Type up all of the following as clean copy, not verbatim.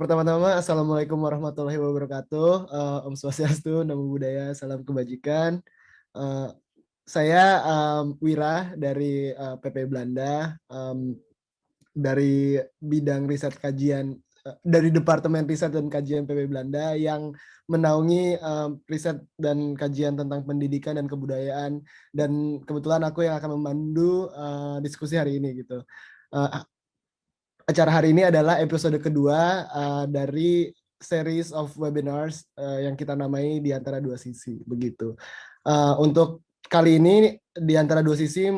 Pertama-tama, Assalamualaikum warahmatullahi wabarakatuh. Om Swastiastu, Namo Buddhaya, Salam Kebajikan. Eh, saya Wira dari PP Belanda, dari bidang riset kajian, dari Departemen Riset dan Kajian PP Belanda yang menaungi riset dan kajian tentang pendidikan dan kebudayaan. Dan kebetulan aku yang akan memandu diskusi hari ini gitu. Eh, Acara hari ini adalah episode kedua dari series of webinars yang kita namai di antara dua sisi begitu. Untuk kali ini di antara dua sisi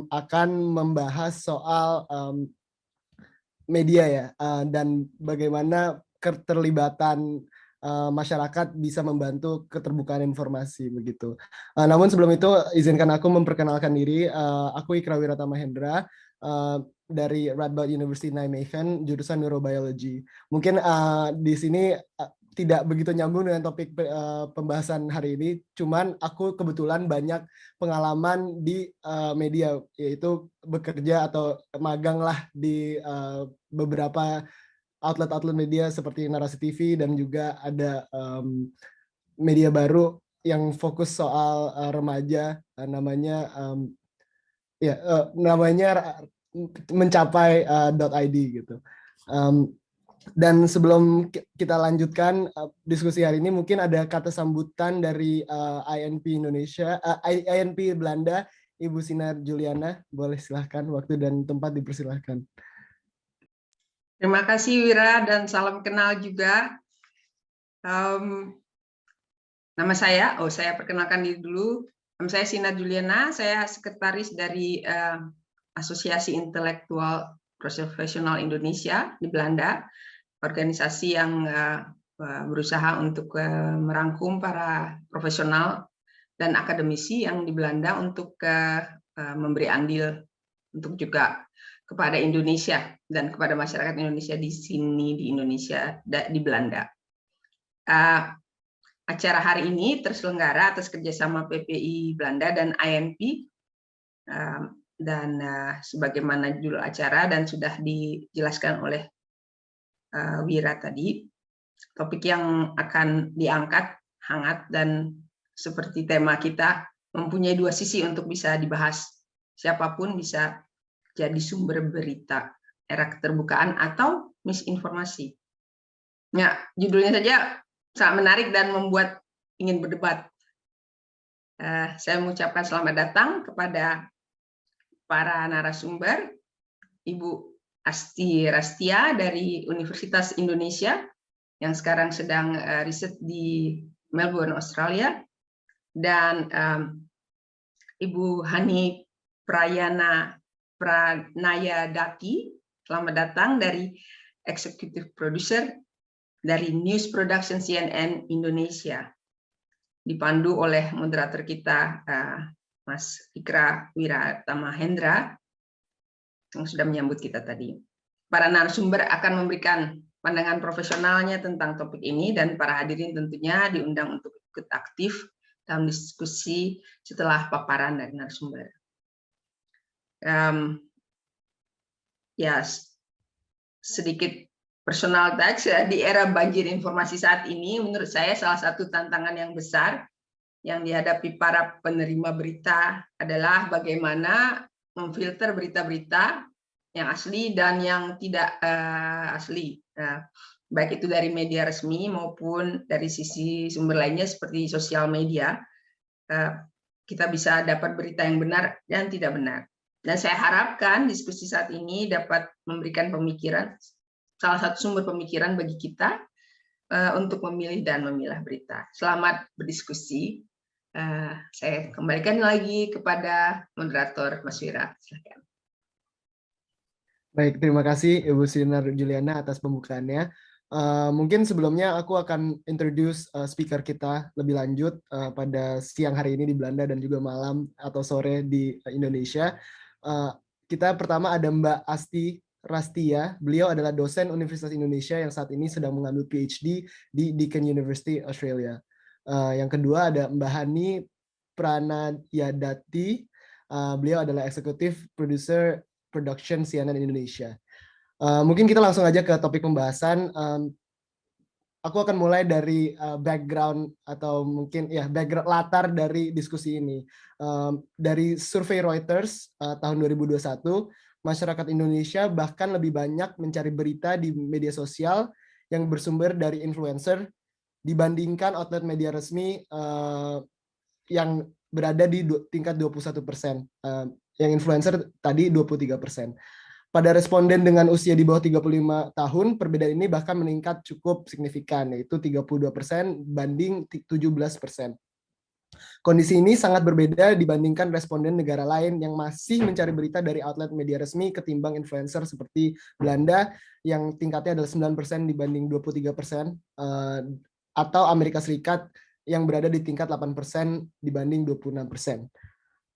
akan membahas soal media ya, dan bagaimana keterlibatan masyarakat bisa membantu keterbukaan informasi begitu. Namun sebelum itu izinkan aku memperkenalkan diri. Aku Ikra Wiratama Hendra dari Radboud University Nijmegen, jurusan Neurobiology. Mungkin di sini tidak begitu nyambung dengan topik pembahasan hari ini, cuman aku kebetulan banyak pengalaman di media, yaitu bekerja atau magang lah di beberapa outlet-outlet media seperti Narasi TV, dan juga ada media baru yang fokus soal remaja, namanya mencapai.id gitu. Dan sebelum kita lanjutkan diskusi hari ini, mungkin ada kata sambutan dari INP Indonesia, INP Belanda, Ibu Sinar Juliana. Boleh silahkan, waktu dan tempat dipersilahkan. Terima kasih Wira dan salam kenal juga. Nama saya perkenalkan diri dulu. Nama saya Sinar Juliana, saya sekretaris dari Asosiasi Intelektual Profesional Indonesia di Belanda, organisasi yang berusaha untuk merangkum para profesional dan akademisi yang di Belanda untuk memberi andil untuk juga kepada Indonesia dan kepada masyarakat Indonesia di sini di Indonesia di Belanda. Acara hari ini terselenggara atas kerjasama PPI Belanda dan INP, dan sebagaimana judul acara dan sudah dijelaskan oleh Wira tadi, topik yang akan diangkat hangat dan seperti tema kita mempunyai dua sisi untuk bisa dibahas. Siapapun bisa jadi sumber berita, era keterbukaan atau misinformasi. Ya, judulnya saja sangat menarik dan membuat ingin berdebat. Saya mengucapkan selamat datang kepada para narasumber, Ibu Asti Rastia dari Universitas Indonesia yang sekarang sedang riset di Melbourne, Australia, dan Ibu Hani Pranayadaki, selamat datang dari Executive Producer dari News Production CNN Indonesia, dipandu oleh moderator kita Mas Ikra Wiratama Hendra yang sudah menyambut kita tadi. Para narasumber akan memberikan pandangan profesionalnya tentang topik ini, dan para hadirin tentunya diundang untuk ikut aktif dalam diskusi setelah paparan dari narasumber. Ya, sedikit personal touch, di era banjir informasi saat ini, menurut saya salah satu tantangan yang besar yang dihadapi para penerima berita adalah bagaimana memfilter berita-berita yang asli dan yang tidak asli, baik itu dari media resmi maupun dari sisi sumber lainnya seperti sosial media. Kita bisa dapat berita yang benar dan tidak benar. Dan saya harapkan diskusi saat ini dapat memberikan pemikiran, salah satu sumber pemikiran bagi kita untuk memilih dan memilah berita. Selamat berdiskusi. Saya kembalikan lagi kepada moderator Mas Wira. Silakan. Baik, terima kasih Ibu Sinar Juliana atas pembukaannya. Mungkin sebelumnya aku akan introduce speaker kita lebih lanjut pada siang hari ini di Belanda dan juga malam atau sore di Indonesia. Kita pertama ada Mbak Asti Rastia. Beliau adalah dosen Universitas Indonesia yang saat ini sedang mengambil PhD di Deakin University, Australia. Yang kedua ada Mbak Hani Pranayadati. Beliau adalah Executive Producer Production CNN Indonesia. Mungkin kita langsung aja ke topik pembahasan. aku akan mulai dari background atau mungkin ya background latar dari diskusi ini. Dari survei Reuters tahun 2021, masyarakat Indonesia bahkan lebih banyak mencari berita di media sosial yang bersumber dari influencer dibandingkan outlet media resmi yang berada di tingkat 21%. Yang influencer tadi 23%. Pada responden dengan usia di bawah 35 tahun, perbedaan ini bahkan meningkat cukup signifikan, yaitu 32% banding 17%. Kondisi ini sangat berbeda dibandingkan responden negara lain yang masih mencari berita dari outlet media resmi ketimbang influencer seperti Belanda yang tingkatnya adalah 9% dibanding 23%, atau Amerika Serikat yang berada di tingkat 8% dibanding 26%.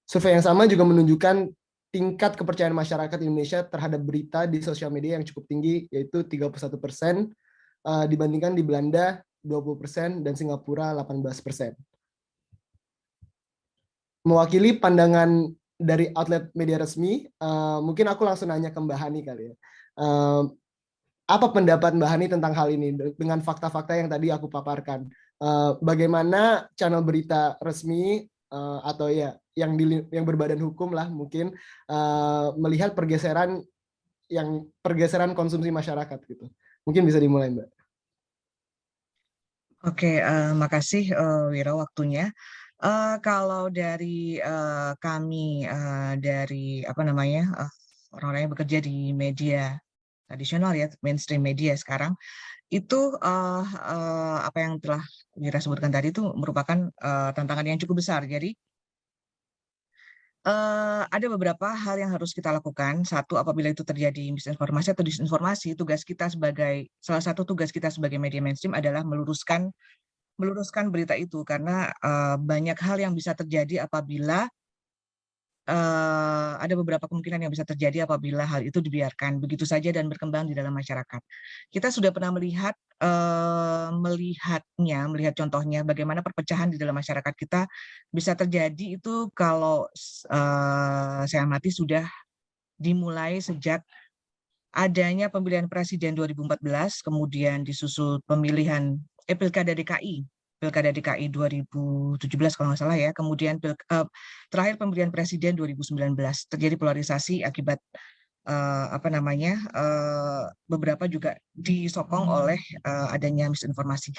Survei yang sama juga menunjukkan tingkat kepercayaan masyarakat Indonesia terhadap berita di sosial media yang cukup tinggi, yaitu 31%, dibandingkan di Belanda 20% dan Singapura 18%. Mewakili pandangan dari outlet media resmi, mungkin aku langsung nanya ke Mbak Hani kali ya. Apa pendapat Mbak Hani tentang hal ini dengan fakta-fakta yang tadi aku paparkan? Bagaimana channel berita resmi atau ya yang berbadan hukum lah mungkin melihat pergeseran konsumsi masyarakat gitu. Mungkin bisa dimulai Mbak. Oke, makasih Wira waktunya. Kalau dari kami dari apa namanya orang-orang yang bekerja di media tradisional ya mainstream media sekarang itu apa yang telah Wira sebutkan tadi itu merupakan tantangan yang cukup besar. Jadi ada beberapa hal yang harus kita lakukan. Satu, apabila itu terjadi misinformasi atau disinformasi, salah satu tugas kita sebagai media mainstream adalah meluruskan berita itu karena banyak hal yang bisa terjadi apabila ada beberapa kemungkinan yang bisa terjadi apabila hal itu dibiarkan begitu saja dan berkembang di dalam masyarakat. Kita sudah pernah melihat contohnya bagaimana perpecahan di dalam masyarakat kita bisa terjadi itu kalau saya amati sudah dimulai sejak adanya pemilihan presiden 2014, kemudian disusul Pilkada DKI 2017 kalau nggak salah ya, kemudian terakhir pemilihan presiden 2019 terjadi polarisasi akibat beberapa juga disokong oleh adanya misinformasi.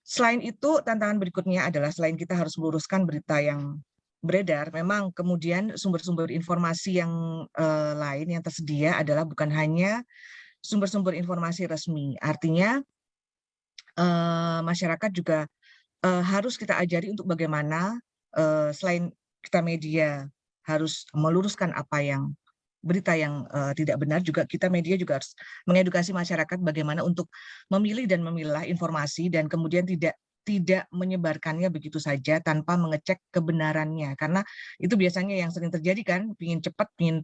Selain itu, tantangan berikutnya adalah selain kita harus meluruskan berita yang beredar, memang kemudian sumber-sumber informasi yang lain yang tersedia adalah bukan hanya sumber-sumber informasi resmi. Artinya masyarakat juga harus kita ajari untuk bagaimana selain kita media harus meluruskan berita yang tidak benar, juga kita media juga harus mengedukasi masyarakat bagaimana untuk memilih dan memilah informasi dan kemudian tidak menyebarkannya begitu saja tanpa mengecek kebenarannya, karena itu biasanya yang sering terjadi kan, pingin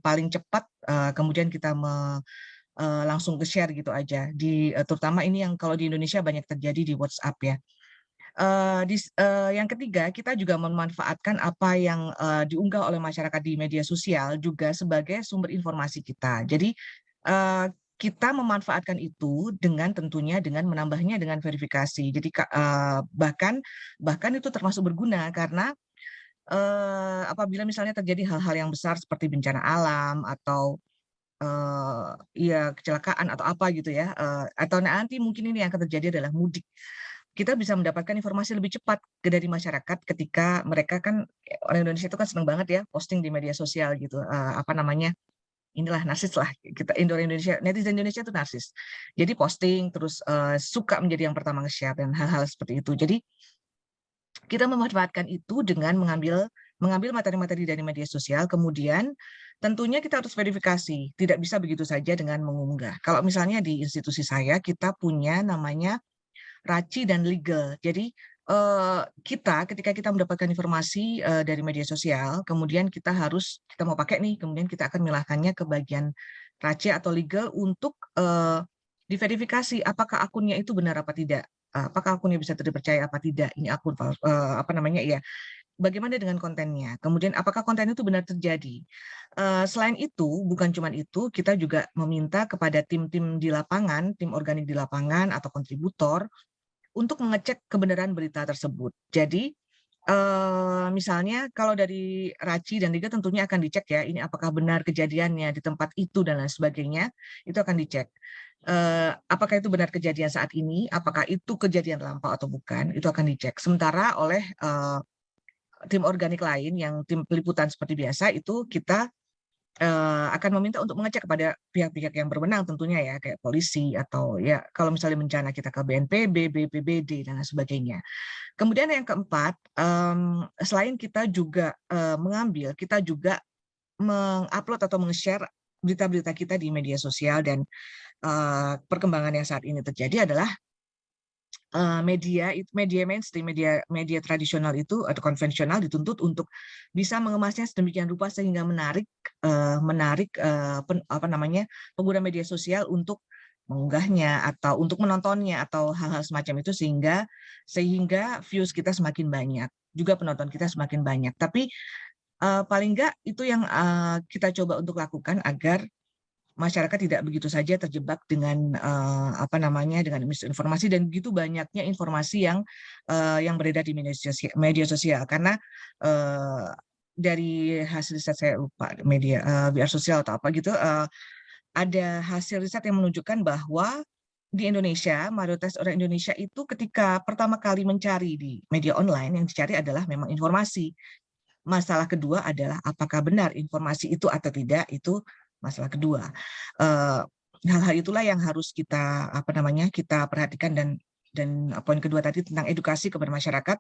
paling cepat kemudian kita langsung ke share gitu aja terutama ini yang kalau di Indonesia banyak terjadi di WhatsApp ya. Yang ketiga, kita juga memanfaatkan apa yang diunggah oleh masyarakat di media sosial juga sebagai sumber informasi kita. Jadi kita memanfaatkan itu tentunya dengan menambahnya dengan verifikasi. Jadi bahkan itu termasuk berguna karena apabila misalnya terjadi hal-hal yang besar seperti bencana alam atau kecelakaan atau apa gitu ya, atau nanti mungkin ini yang akan terjadi adalah mudik. Kita bisa mendapatkan informasi lebih cepat dari masyarakat ketika mereka kan, orang Indonesia itu kan senang banget ya posting di media sosial gitu, inilah narsis lah, netizen Indonesia itu narsis. Jadi posting terus suka menjadi yang pertama nge-share dan hal-hal seperti itu. Jadi kita memanfaatkan itu dengan mengambil materi-materi dari media sosial, kemudian tentunya kita harus verifikasi, tidak bisa begitu saja dengan mengunggah. Kalau misalnya di institusi saya, kita punya namanya RACI dan legal. Jadi ketika kita mendapatkan informasi dari media sosial, kemudian kita mau pakai nih, kemudian kita akan milahkannya ke bagian RACI atau legal untuk diverifikasi apakah akunnya itu benar apa tidak, apakah akunnya bisa dipercaya apa tidak, ini akun bagaimana dengan kontennya, kemudian apakah konten itu benar terjadi. Selain itu, bukan cuma itu, kita juga meminta kepada tim-tim di lapangan, tim organik di lapangan atau kontributor untuk mengecek kebenaran berita tersebut. Jadi misalnya kalau dari RACI dan Liga tentunya akan dicek ya, ini apakah benar kejadiannya di tempat itu dan lain sebagainya, itu akan dicek. Apakah itu benar kejadian saat ini, apakah itu kejadian lampau atau bukan, itu akan dicek. Sementara oleh tim organik lain yang tim peliputan seperti biasa, itu kita akan meminta untuk mengecek kepada pihak-pihak yang berwenang tentunya ya, kayak polisi atau ya kalau misalnya bencana kita ke BNPB, BPBD dan lain sebagainya. Kemudian yang keempat, selain kita juga kita juga mengupload atau meng-share berita-berita kita di media sosial, dan perkembangan yang saat ini terjadi adalah media mainstream, media tradisional itu atau konvensional dituntut untuk bisa mengemasnya sedemikian rupa sehingga menarik pengguna media sosial untuk mengunggahnya atau untuk menontonnya atau hal-hal semacam itu, sehingga views kita semakin banyak, juga penonton kita semakin banyak. Tapi paling enggak itu yang kita coba untuk lakukan agar masyarakat tidak begitu saja terjebak dengan dengan misinformasi dan begitu banyaknya informasi yang beredar di media sosial. Karena dari hasil riset, saya lupa biar sosial atau apa gitu, ada hasil riset yang menunjukkan bahwa di Indonesia, mayoritas orang Indonesia itu ketika pertama kali mencari di media online, yang dicari adalah memang informasi. Masalah kedua adalah apakah benar informasi itu atau tidak, itu masalah kedua. Hal-hal itulah yang harus kita kita perhatikan, dan poin kedua tadi tentang edukasi kepada masyarakat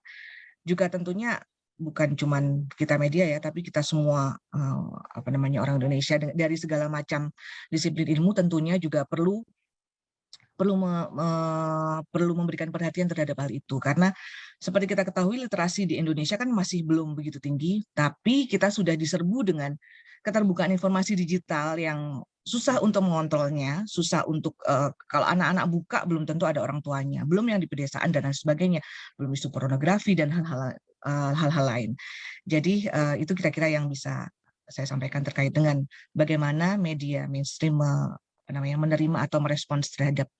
juga tentunya bukan cuma kita media ya, tapi kita semua orang Indonesia dari segala macam disiplin ilmu tentunya juga perlu memberikan perhatian terhadap hal itu, karena seperti kita ketahui literasi di Indonesia kan masih belum begitu tinggi, tapi kita sudah diserbu dengan keterbukaan informasi digital yang susah untuk mengontrolnya, susah untuk kalau anak-anak buka belum tentu ada orang tuanya, belum yang di pedesaan dan lain sebagainya, belum isu pornografi dan hal-hal lain. Jadi itu kira-kira yang bisa saya sampaikan terkait dengan bagaimana media mainstream menerima atau merespons terhadap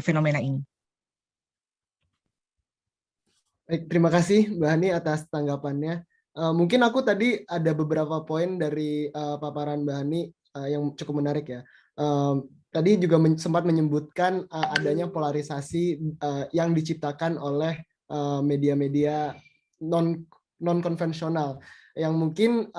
fenomena ini. Baik, terima kasih Mbak Hani atas tanggapannya. Mungkin aku tadi ada beberapa poin dari paparan Mbak Hani yang cukup menarik ya. Tadi juga sempat menyebutkan adanya polarisasi yang diciptakan oleh media-media non konvensional yang mungkin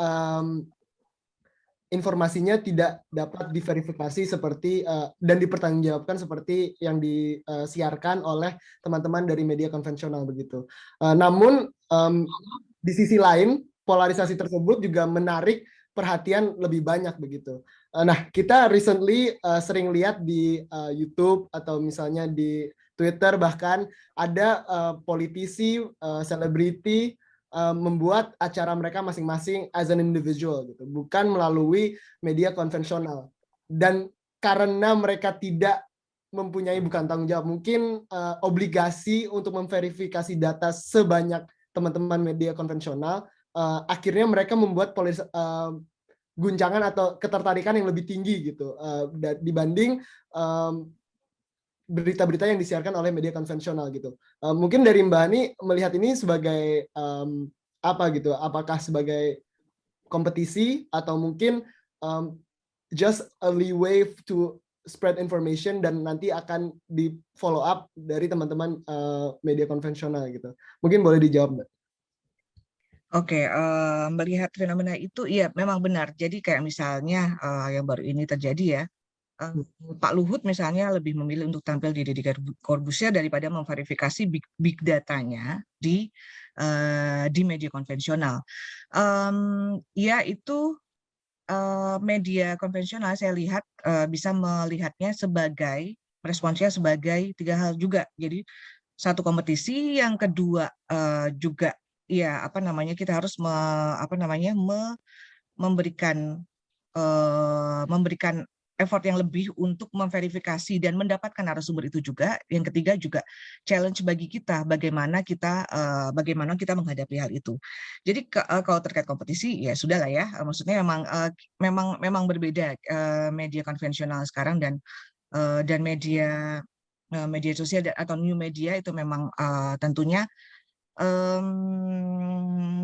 informasinya tidak dapat diverifikasi seperti dan dipertanggungjawabkan seperti yang disiarkan oleh teman-teman dari media konvensional begitu. Namun di sisi lain polarisasi tersebut juga menarik perhatian lebih banyak begitu. Nah, kita recently sering lihat di YouTube atau misalnya di Twitter, bahkan ada politisi, selebriti membuat acara mereka masing-masing as an individual gitu, bukan melalui media konvensional. Dan karena mereka tidak mempunyai, bukan tanggung jawab, mungkin obligasi untuk memverifikasi data sebanyak teman-teman media konvensional, akhirnya mereka membuat guncangan atau ketertarikan yang lebih tinggi gitu dibanding berita-berita yang disiarkan oleh media konvensional gitu. Mungkin dari Mbak Hani melihat ini sebagai apa gitu? Apakah sebagai kompetisi atau mungkin just a leeway to spread information dan nanti akan di follow up dari teman-teman media konvensional gitu? Mungkin boleh dijawab, Mbak. Oke, melihat fenomena itu, iya memang benar. Jadi kayak misalnya yang baru ini terjadi ya, Pak Luhut misalnya lebih memilih untuk tampil di Deddy Corbuzier daripada memverifikasi big datanya di media konvensional. Ya itu media konvensional saya lihat bisa melihatnya sebagai responsnya sebagai tiga hal juga. Jadi satu kompetisi, yang kedua juga ya kita harus memberikan effort yang lebih untuk memverifikasi dan mendapatkan narasumber itu juga. Yang ketiga juga challenge bagi kita bagaimana kita menghadapi hal itu. Jadi kalau terkait kompetisi ya sudahlah ya, maksudnya memang berbeda media konvensional sekarang dan media media sosial atau new media itu memang tentunya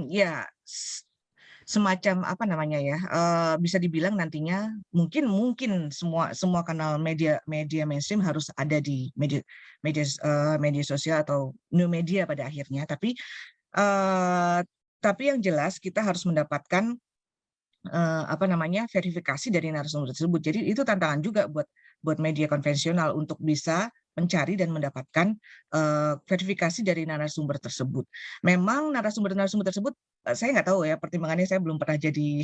ya semacam apa namanya ya, bisa dibilang nantinya mungkin semua kanal media mainstream harus ada di media sosial atau new media pada akhirnya. Tapi yang jelas kita harus mendapatkan apa namanya, verifikasi dari narasumber tersebut. Jadi itu tantangan juga buat media konvensional untuk bisa mencari dan mendapatkan verifikasi dari narasumber tersebut. Memang narasumber tersebut saya nggak tahu ya, pertimbangannya saya belum pernah jadi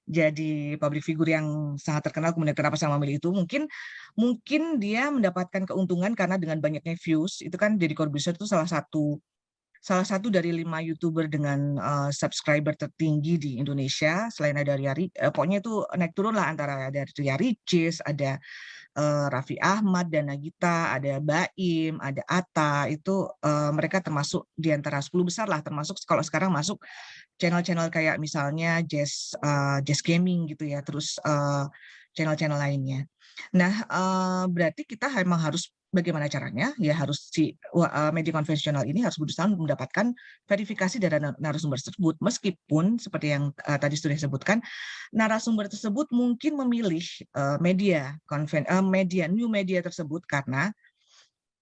jadi public figure yang sangat terkenal, kemudian kenapa saya memilih itu. Mungkin dia mendapatkan keuntungan karena dengan banyaknya views, itu kan Deddy Corbuzier itu salah satu dari 5 YouTuber dengan subscriber tertinggi di Indonesia, selain ada pokoknya itu naik turun lah, antara ada Ria Ricis, ada Raffi Ahmad dan Nagita, ada Baim, ada Atta, itu mereka termasuk di antara 10 besar lah, termasuk kalau sekarang masuk channel-channel kayak misalnya Jazz Gaming gitu ya, terus channel-channel lainnya. Nah, berarti kita memang harus bagaimana caranya? Ya harus media konvensional ini harus berusaha mendapatkan verifikasi dari narasumber tersebut, meskipun seperti yang tadi sudah disebutkan, narasumber tersebut mungkin memilih new media tersebut karena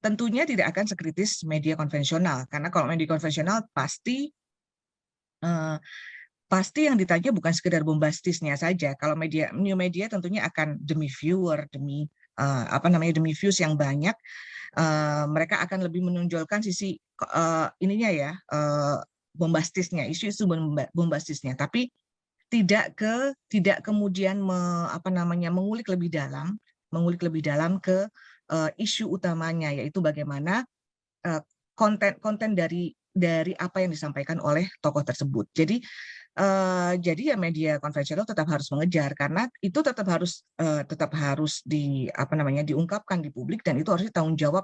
tentunya tidak akan sekritis media konvensional, karena kalau media konvensional pasti yang ditanya bukan sekedar bombastisnya saja. Kalau new media tentunya akan demi viewer, demi demi views yang banyak, mereka akan lebih menonjolkan sisi ininya ya, bombastisnya, isu-isu bombastisnya, tapi tidak kemudian mengulik lebih dalam ke isu utamanya, yaitu bagaimana konten dari apa yang disampaikan oleh tokoh tersebut. Jadi ya media konvensional tetap harus mengejar, karena itu tetap harus diungkapkan di publik, dan itu harus tanggung jawab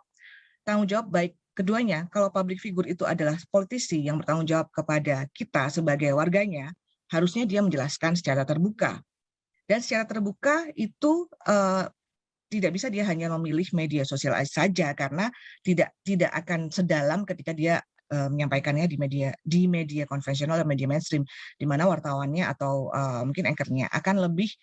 baik keduanya. Kalau public figure itu adalah politisi yang bertanggung jawab kepada kita sebagai warganya, harusnya dia menjelaskan secara terbuka. Dan secara terbuka itu tidak bisa dia hanya memilih media sosial saja, karena tidak akan sedalam ketika dia menyampaikannya di media konvensional dan media mainstream, di mana wartawannya atau mungkin anchor-nya akan lebih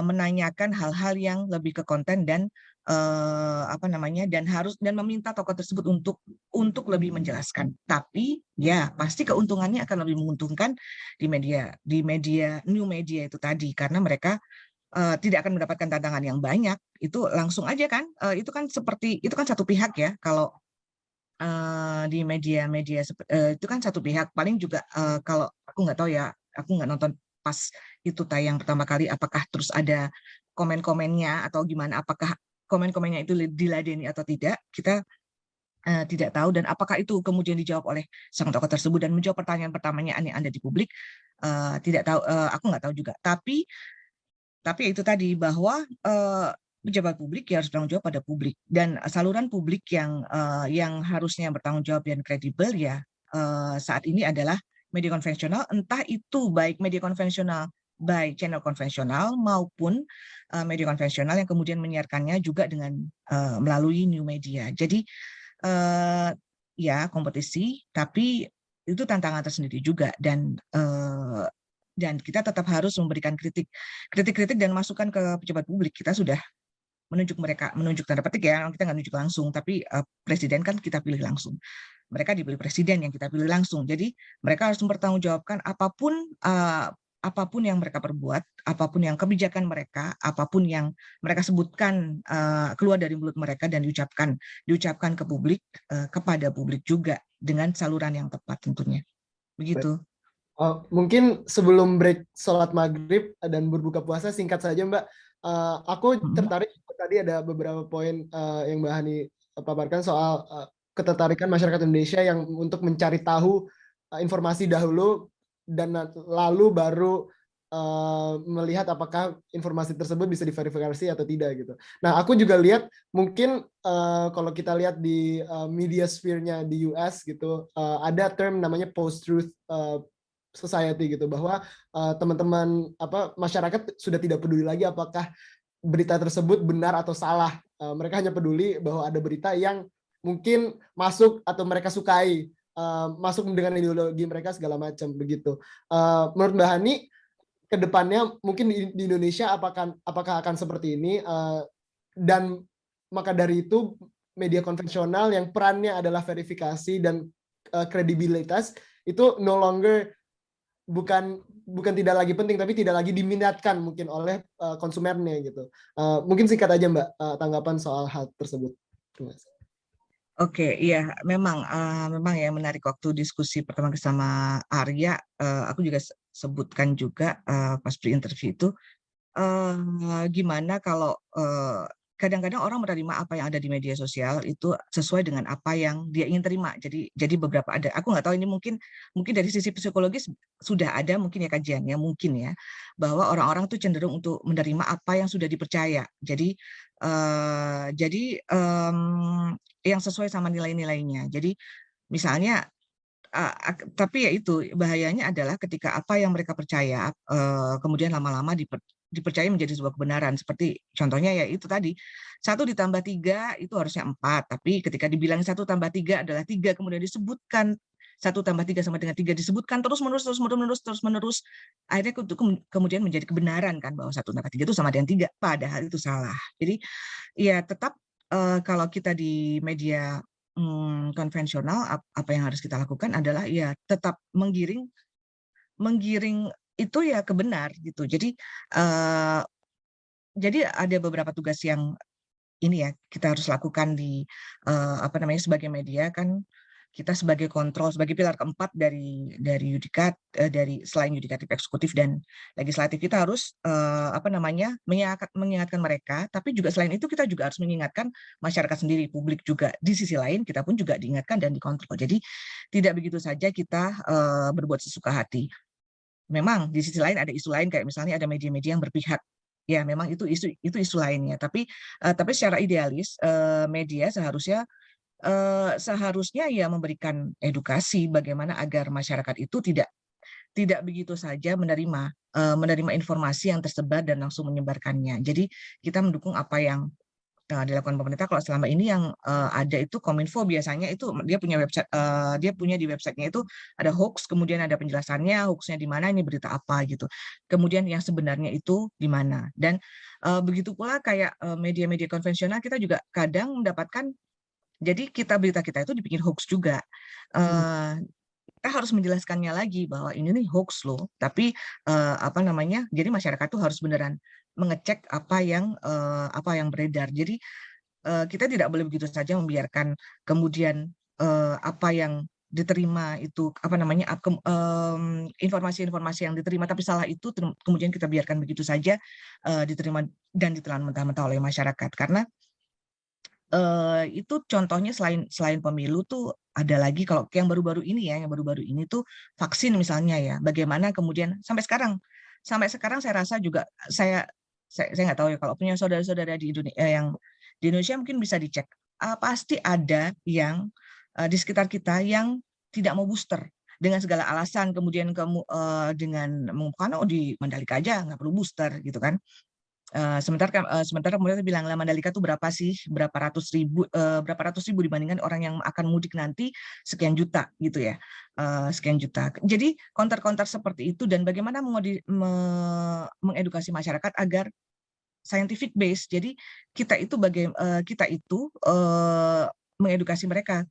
menanyakan hal-hal yang lebih ke konten dan dan meminta tokoh tersebut untuk lebih menjelaskan. Tapi ya pasti keuntungannya akan lebih menguntungkan di media new media itu tadi, karena mereka tidak akan mendapatkan tantangan yang banyak. Itu langsung aja kan, itu kan satu pihak ya. Kalau di media itu kan satu pihak, paling juga kalau aku nggak tahu ya, aku nggak nonton pas itu tayang pertama kali, apakah terus ada komen-komennya atau gimana, apakah komen-komennya itu diladeni atau tidak, kita tidak tahu. Dan apakah itu kemudian dijawab oleh sang tokoh tersebut dan menjawab pertanyaan-pertanyaan yang ada di publik, tidak tahu, aku nggak tahu juga. Tapi itu tadi, bahwa pejabat publik ya harus bertanggung jawab pada publik, dan saluran publik yang harusnya bertanggung jawab dan kredibel ya saat ini adalah media konvensional, entah itu baik media konvensional by channel konvensional maupun media konvensional yang kemudian menyiarkannya juga dengan melalui new media. Jadi ya kompetisi, tapi itu tantangan tersendiri juga, dan kita tetap harus memberikan kritik dan masukan ke pejabat publik. Kita sudah menunjuk tanda petik ya, kita nggak menunjuk langsung, tapi presiden kan kita pilih langsung, mereka dipilih presiden yang kita pilih langsung. Jadi mereka harus mempertanggungjawabkan apapun yang mereka perbuat, apapun yang kebijakan mereka, apapun yang mereka sebutkan keluar dari mulut mereka dan diucapkan ke publik, kepada publik juga dengan saluran yang tepat tentunya. Begitu. Mungkin sebelum break sholat maghrib dan berbuka puasa, singkat saja Mbak. Aku tertarik tadi ada beberapa poin yang Mbak Hani paparkan soal ketertarikan masyarakat Indonesia yang untuk mencari tahu informasi dahulu dan lalu baru melihat apakah informasi tersebut bisa diverifikasi atau tidak gitu. Nah, aku juga lihat mungkin kalau kita lihat di media sphere-nya di US gitu, ada term namanya post-truth society gitu, bahwa teman-teman masyarakat sudah tidak peduli lagi apakah berita tersebut benar atau salah Mereka hanya peduli bahwa ada berita yang mungkin masuk atau mereka sukai, masuk dengan ideologi mereka segala macam begitu. Menurut Mbak Hani, ke depannya mungkin di Indonesia apakah akan seperti ini, dan maka dari itu media konvensional yang perannya adalah verifikasi dan kredibilitas itu no longer bukan tidak lagi penting, tapi tidak lagi diminatkan mungkin oleh konsumennya gitu. Mungkin singkat aja Mbak, tanggapan soal hal tersebut. Terima kasih. Oke, iya memang ya menarik waktu diskusi pertama sama Arya, aku juga sebutkan juga pas pre-interview itu, gimana kalau kadang-kadang orang menerima apa yang ada di media sosial itu sesuai dengan apa yang dia ingin terima. Jadi beberapa ada, aku nggak tahu ini mungkin dari sisi psikologis sudah ada mungkin ya kajiannya mungkin ya, bahwa orang-orang tuh cenderung untuk menerima apa yang sudah dipercaya. Jadi yang sesuai sama nilai-nilainya. Jadi misalnya tapi ya itu bahayanya adalah ketika apa yang mereka percaya kemudian lama-lama dipercaya menjadi sebuah kebenaran. Seperti contohnya ya itu tadi 1 ditambah 3 itu harusnya 4, tapi ketika dibilang 1 tambah 3 adalah 3, kemudian disebutkan 1 tambah 3 sama dengan 3 disebutkan terus menerus, akhirnya itu kemudian menjadi kebenaran kan bahwa 1 tambah 3 itu sama dengan 3, padahal itu salah. Jadi ya tetap kalau kita di media konvensional, apa yang harus kita lakukan adalah ya tetap menggiring itu ya ke benar gitu. Jadi ada beberapa tugas yang ini ya kita harus lakukan di sebagai media kan, kita sebagai kontrol, sebagai pilar keempat dari selain yudikatif, eksekutif dan legislatif, kita harus mengingatkan mereka, tapi juga selain itu kita juga harus mengingatkan masyarakat sendiri, publik juga. Di sisi lain kita pun juga diingatkan dan dikontrol. Jadi tidak begitu saja kita berbuat sesuka hati. Memang di sisi lain ada isu lain, kayak misalnya ada media-media yang berpihak. Ya, memang itu isu lainnya. Tapi secara idealis media seharusnya ya memberikan edukasi bagaimana agar masyarakat itu tidak begitu saja menerima informasi yang tersebar dan langsung menyebarkannya. Jadi kita mendukung apa yang dilakukan pemerintah. Kalau selama ini yang ada itu Kominfo biasanya itu dia punya website, dia punya di websitenya itu ada hoax, kemudian ada penjelasannya hoaxnya di mana, ini berita apa gitu. Kemudian yang sebenarnya itu di mana. Dan begitu pula kayak media-media konvensional kita juga kadang mendapatkan, jadi berita kita itu dibikin hoax juga. Kita harus menjelaskannya lagi bahwa ini nih hoax loh. Tapi jadi masyarakat tuh harus beneran mengecek apa yang beredar. Jadi kita tidak boleh begitu saja membiarkan kemudian apa yang diterima itu informasi-informasi yang diterima tapi salah itu kemudian kita biarkan begitu saja diterima dan ditelan mentah-mentah oleh masyarakat. Karena itu contohnya selain pemilu tuh ada lagi, kalau yang baru-baru ini tuh vaksin misalnya ya, bagaimana kemudian sampai sekarang saya rasa juga saya nggak tahu ya, kalau punya saudara-saudara di Indonesia mungkin bisa dicek, pasti ada yang di sekitar kita yang tidak mau booster dengan segala alasan, kemudian dengan mengumumkan di Mandalika aja nggak perlu booster gitu kan. Sementara kemudian bilang lah Mandalika tuh berapa ratus ribu dibandingkan orang yang akan mudik nanti sekian juta gitu ya, sekian juta. Jadi counter seperti itu, dan bagaimana mengedukasi masyarakat agar scientific base. Jadi kita itu mengedukasi mereka,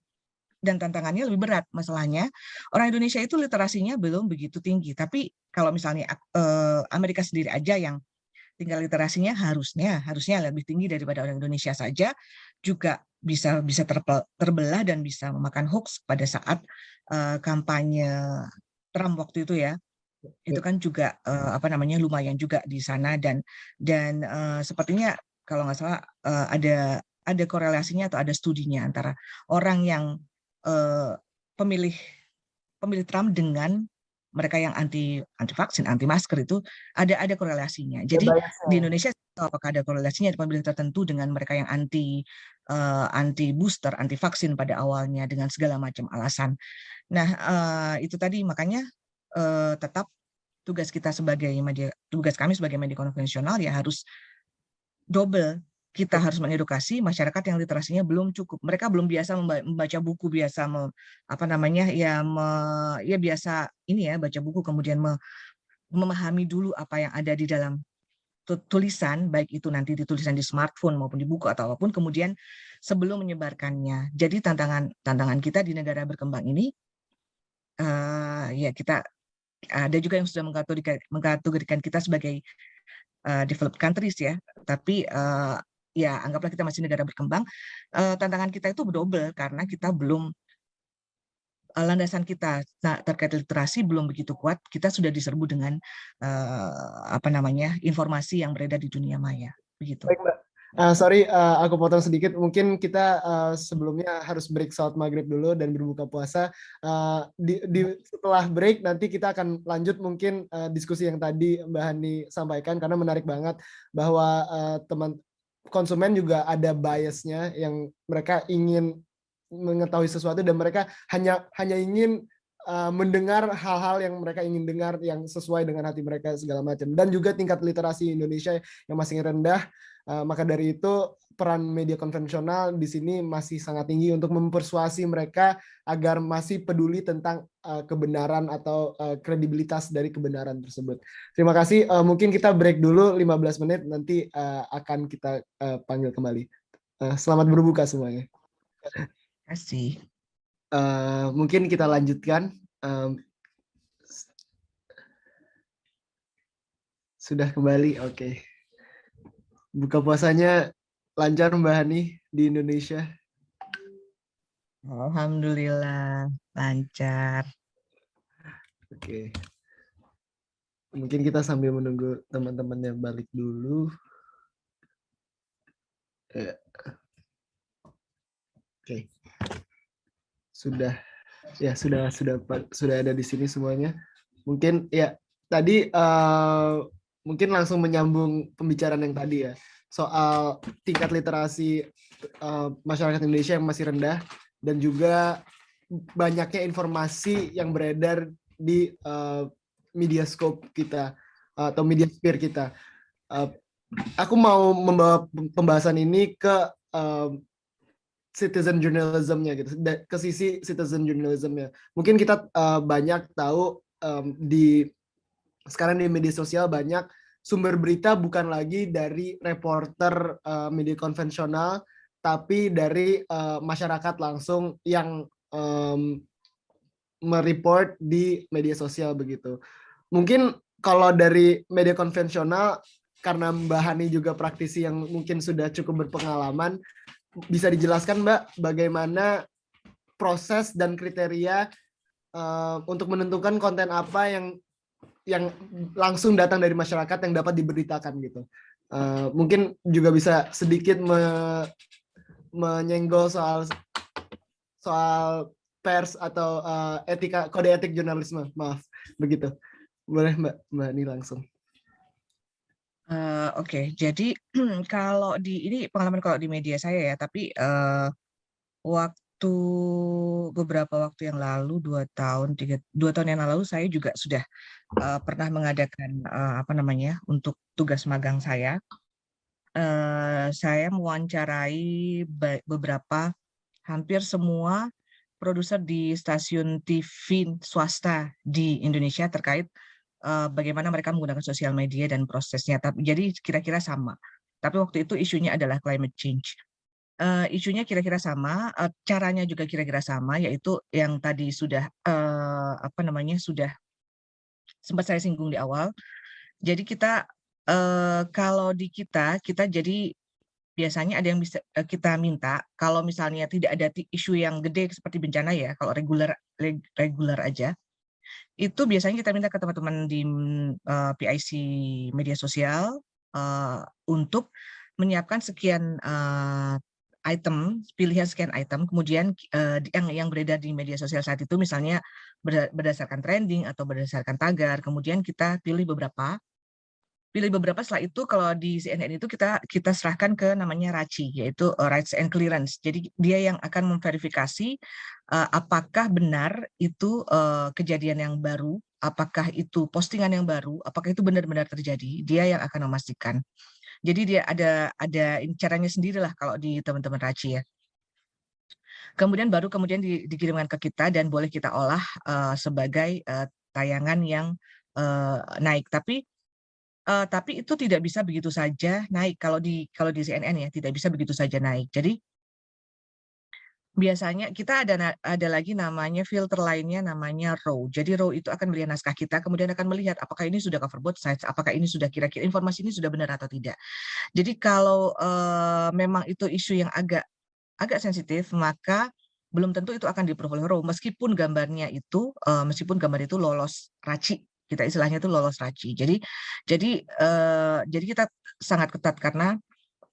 dan tantangannya lebih berat. Masalahnya orang Indonesia itu literasinya belum begitu tinggi, tapi kalau misalnya Amerika sendiri aja yang tinggal literasinya harusnya lebih tinggi daripada orang Indonesia saja, juga bisa terbelah dan bisa memakan hoax pada saat kampanye Trump waktu itu ya. Itu kan juga lumayan juga di sana, dan sepertinya kalau nggak salah ada korelasinya atau ada studinya antara orang yang pemilih Trump dengan mereka yang anti vaksin, anti masker, itu ada korelasinya. Jadi di Indonesia apakah ada korelasinya pemilih tertentu dengan mereka yang anti booster, anti vaksin pada awalnya dengan segala macam alasan. Nah, itu tadi makanya tetap tugas kami sebagai media konvensional ya harus double kita harus mengedukasi masyarakat yang literasinya belum cukup. Mereka belum biasa membaca buku, biasa apa namanya ya ya biasa ini ya baca buku, kemudian memahami dulu apa yang ada di dalam tulisan, baik itu nanti ditulisan di smartphone maupun di buku atau apapun, kemudian sebelum menyebarkannya. Jadi tantangan kita di negara berkembang ini, ya kita ada juga yang sudah mengkategorikan kita sebagai developed countries ya, tapi ya anggaplah kita masih negara berkembang. Tantangan kita itu double karena kita belum landasan kita terkait literasi belum begitu kuat. Kita sudah diserbu dengan apa namanya informasi yang beredar di dunia maya, begitu. Baik, Mbak. Sorry, aku potong sedikit. Mungkin kita sebelumnya harus break salat maghrib dulu dan berbuka puasa. Setelah break nanti kita akan lanjut mungkin diskusi yang tadi Mbak Hani sampaikan, karena menarik banget bahwa teman konsumen juga ada biasnya yang mereka ingin mengetahui sesuatu dan mereka hanya ingin mendengar hal-hal yang mereka ingin dengar yang sesuai dengan hati mereka segala macam, dan juga tingkat literasi Indonesia yang masih rendah. Maka dari itu peran media konvensional di sini masih sangat tinggi untuk mempersuasi mereka agar masih peduli tentang kebenaran atau kredibilitas dari kebenaran tersebut. Terima kasih. Mungkin kita break dulu 15 menit, nanti akan kita panggil kembali. Selamat berbuka semuanya. Terima kasih. Mungkin kita lanjutkan. Sudah kembali, oke. Buka puasanya lancar Mbak Hani di Indonesia? Alhamdulillah lancar. Oke. Mungkin kita sambil menunggu teman-teman yang balik dulu. Oke. Sudah ada di sini semuanya. Mungkin ya tadi mungkin langsung menyambung pembicaraan yang tadi ya, soal tingkat literasi masyarakat Indonesia yang masih rendah dan juga banyaknya informasi yang beredar di media scope kita atau media sphere kita. Aku mau membawa pembahasan ini ke citizen journalism-nya gitu, ke sisi citizen journalism-nya. Mungkin kita banyak tahu sekarang di media sosial banyak sumber berita bukan lagi dari reporter media konvensional, tapi dari masyarakat langsung yang mereport di media sosial begitu. Mungkin kalau dari media konvensional, karena Mbak Hani juga praktisi yang mungkin sudah cukup berpengalaman, bisa dijelaskan Mbak bagaimana proses dan kriteria untuk menentukan konten apa yang langsung datang dari masyarakat yang dapat diberitakan gitu. Mungkin juga bisa sedikit menyenggol soal pers atau kode etik jurnalisme, maaf begitu. Boleh Mbak Hani langsung. Oke, jadi kalau ini pengalaman kalau di media saya ya, tapi beberapa waktu yang lalu, 2 tahun yang lalu saya juga sudah pernah mengadakan apa namanya untuk tugas magang saya. Saya mewawancarai beberapa, hampir semua produser di stasiun TV swasta di Indonesia terkait bagaimana mereka menggunakan sosial media dan prosesnya. Jadi kira-kira sama. Tapi waktu itu isunya adalah climate change. Isunya kira-kira sama, caranya juga kira-kira sama, yaitu yang tadi sudah apa namanya sudah sempat saya singgung di awal. Jadi kita kalau di kita jadi biasanya ada yang bisa kita minta kalau misalnya tidak ada isu yang gede seperti bencana ya, kalau regular aja. Itu biasanya kita minta ke teman-teman di PIC media sosial untuk menyiapkan sekian item, pilihan sekian item, kemudian yang beredar di media sosial saat itu misalnya berdasarkan trending atau berdasarkan tagar, kemudian kita pilih beberapa. Setelah itu kalau di CNN itu kita serahkan ke namanya RACI, yaitu Rights and Clearance. Jadi dia yang akan memverifikasi apakah benar itu kejadian yang baru, apakah itu postingan yang baru, apakah itu benar-benar terjadi. Dia yang akan memastikan. Jadi dia ada caranya sendirilah kalau di teman-teman Raci ya. Kemudian dikirimkan ke kita dan boleh kita olah sebagai tayangan yang naik. Tapi itu tidak bisa begitu saja naik kalau di CNN ya, tidak bisa begitu saja naik. Jadi biasanya kita ada lagi namanya filter lainnya namanya RAW. Jadi RAW itu akan melihat naskah kita, kemudian akan melihat apakah ini sudah cover both sides, apakah ini sudah kira-kira informasi ini sudah benar atau tidak. Jadi kalau memang itu isu yang agak sensitif, maka belum tentu itu akan di-approve oleh RAW meskipun gambar itu lolos RACI. Kita istilahnya itu lolos RACI. Jadi kita sangat ketat karena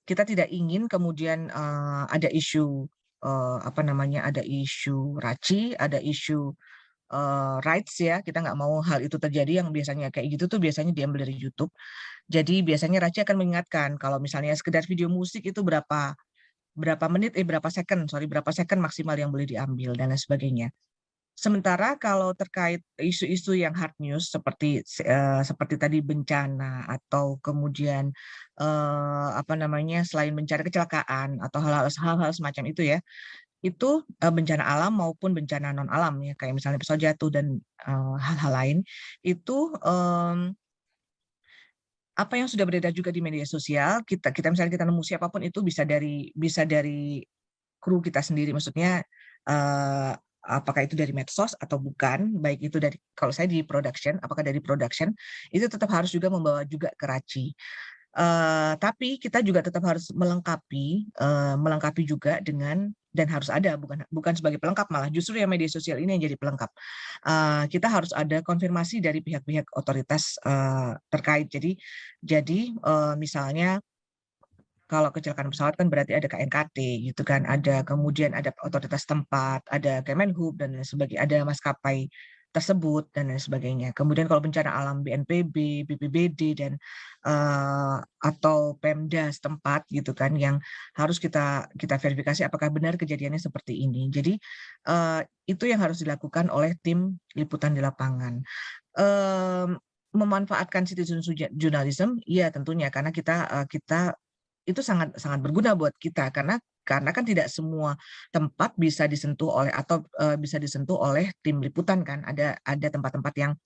kita tidak ingin kemudian ada isu ada isu RACI, ada isu rights ya, kita nggak mau hal itu terjadi. Yang biasanya kayak gitu tuh biasanya diambil dari YouTube. Jadi biasanya RACI akan mengingatkan kalau misalnya sekedar video musik itu berapa second maksimal yang boleh diambil dan lain sebagainya. Sementara kalau terkait isu-isu yang hard news seperti tadi bencana atau kemudian selain bencana kecelakaan atau hal-hal semacam itu ya, itu bencana alam maupun bencana non alam ya, kayak misalnya pesawat jatuh dan hal-hal lain itu apa yang sudah beredar juga di media sosial, kita misalnya kita nemu siapapun itu bisa dari kru kita sendiri, maksudnya apakah itu dari medsos atau bukan, baik itu dari, kalau saya di production, apakah dari production, itu tetap harus juga membawa juga ke RACI. Tapi kita juga tetap harus melengkapi juga dengan, dan harus ada, bukan sebagai pelengkap, malah justru yang media sosial ini yang jadi pelengkap. Kita harus ada konfirmasi dari pihak-pihak otoritas terkait. Jadi misalnya kalau kecelakaan pesawat kan berarti ada KNKT gitu kan, kemudian ada otoritas tempat, ada Kemenhub dan lain sebagainya, ada maskapai tersebut dan lain sebagainya. Kemudian kalau bencana alam BNPB, BPBD dan atau Pemda setempat gitu kan, yang harus kita verifikasi apakah benar kejadiannya seperti ini. Jadi itu yang harus dilakukan oleh tim liputan di lapangan. Memanfaatkan citizen journalism, iya tentunya, karena kita itu sangat sangat berguna buat kita karena kan tidak semua tempat bisa disentuh oleh tim liputan kan. Ada tempat-tempat yang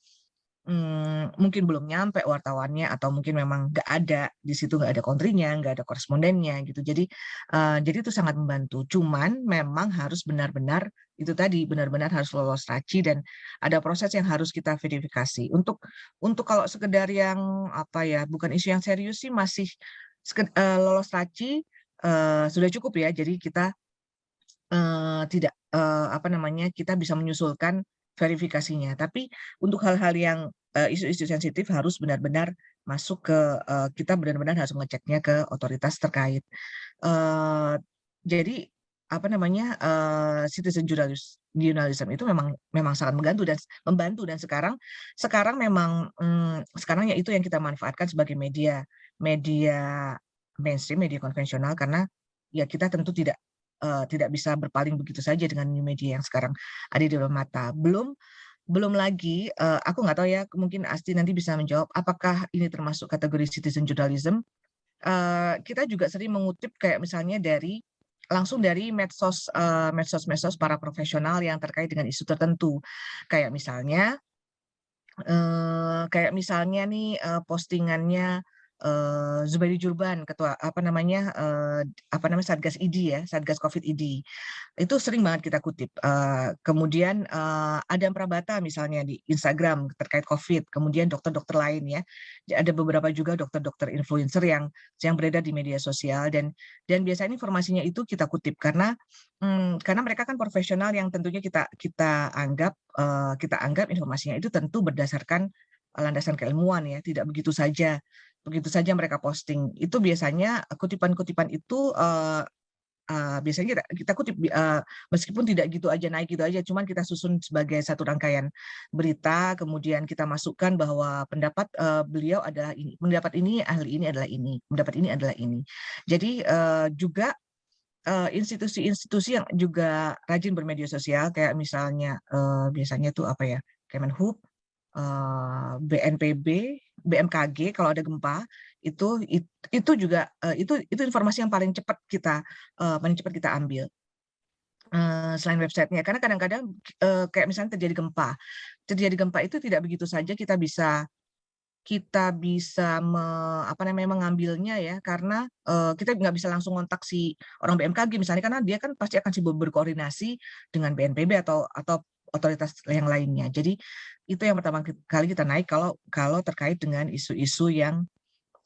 mungkin belum nyampe wartawannya, atau mungkin memang nggak ada di situ, nggak ada kontrinya, nggak ada korespondennya gitu. Jadi itu sangat membantu. Cuman memang harus benar-benar harus lolos RACI dan ada proses yang harus kita verifikasi. Untuk kalau sekedar yang bukan isu yang serius sih, masih lolos RACI sudah cukup ya. Jadi kita tidak kita bisa menyusulkan verifikasinya. Tapi untuk hal-hal yang isu-isu sensitif harus benar-benar masuk ke kita benar-benar harus mengeceknya ke otoritas terkait. Jadi citizen journalism itu memang sangat membantu dan sekarang memang sekarang ya itu yang kita manfaatkan sebagai media mainstream, media konvensional, karena ya kita tentu tidak bisa berpaling begitu saja dengan new media yang sekarang ada di depan mata. Belum lagi, aku nggak tahu ya, mungkin Asti nanti bisa menjawab apakah ini termasuk kategori citizen journalism. Kita juga sering mengutip kayak misalnya langsung dari medsos para profesional yang terkait dengan isu tertentu, kayak misalnya nih postingannya Zubairi Jurban, ketua Satgas ID ya, Satgas Covid ID. Itu sering banget kita kutip. Kemudian Adam Prabata misalnya di Instagram terkait Covid, kemudian dokter-dokter lain ya. Ada beberapa juga dokter-dokter influencer yang beredar di media sosial, dan biasanya informasinya itu kita kutip karena mereka kan profesional yang tentunya kita anggap informasinya itu tentu berdasarkan landasan keilmuan ya, tidak begitu saja mereka posting. Itu biasanya kutipan-kutipan itu biasanya kita kutip meskipun tidak gitu aja naik gitu aja, cuman kita susun sebagai satu rangkaian berita, kemudian kita masukkan bahwa pendapat beliau adalah ini, pendapat ini ahli ini adalah ini, pendapat ini adalah ini. Jadi juga institusi-institusi yang juga rajin bermedia sosial, kayak misalnya biasanya tuh Kemenhub, BNPB, BMKG kalau ada gempa itu juga itu informasi yang paling cepat kita ambil. Selain websitenya, karena kadang-kadang kayak misalnya terjadi gempa itu tidak begitu saja kita bisa mengambilnya ya, karena kita nggak bisa langsung kontak si orang BMKG misalnya, karena dia kan pasti akan sibuk berkoordinasi dengan BNPB atau otoritas yang lainnya. Jadi itu yang pertama kali kita naik kalau terkait dengan isu-isu yang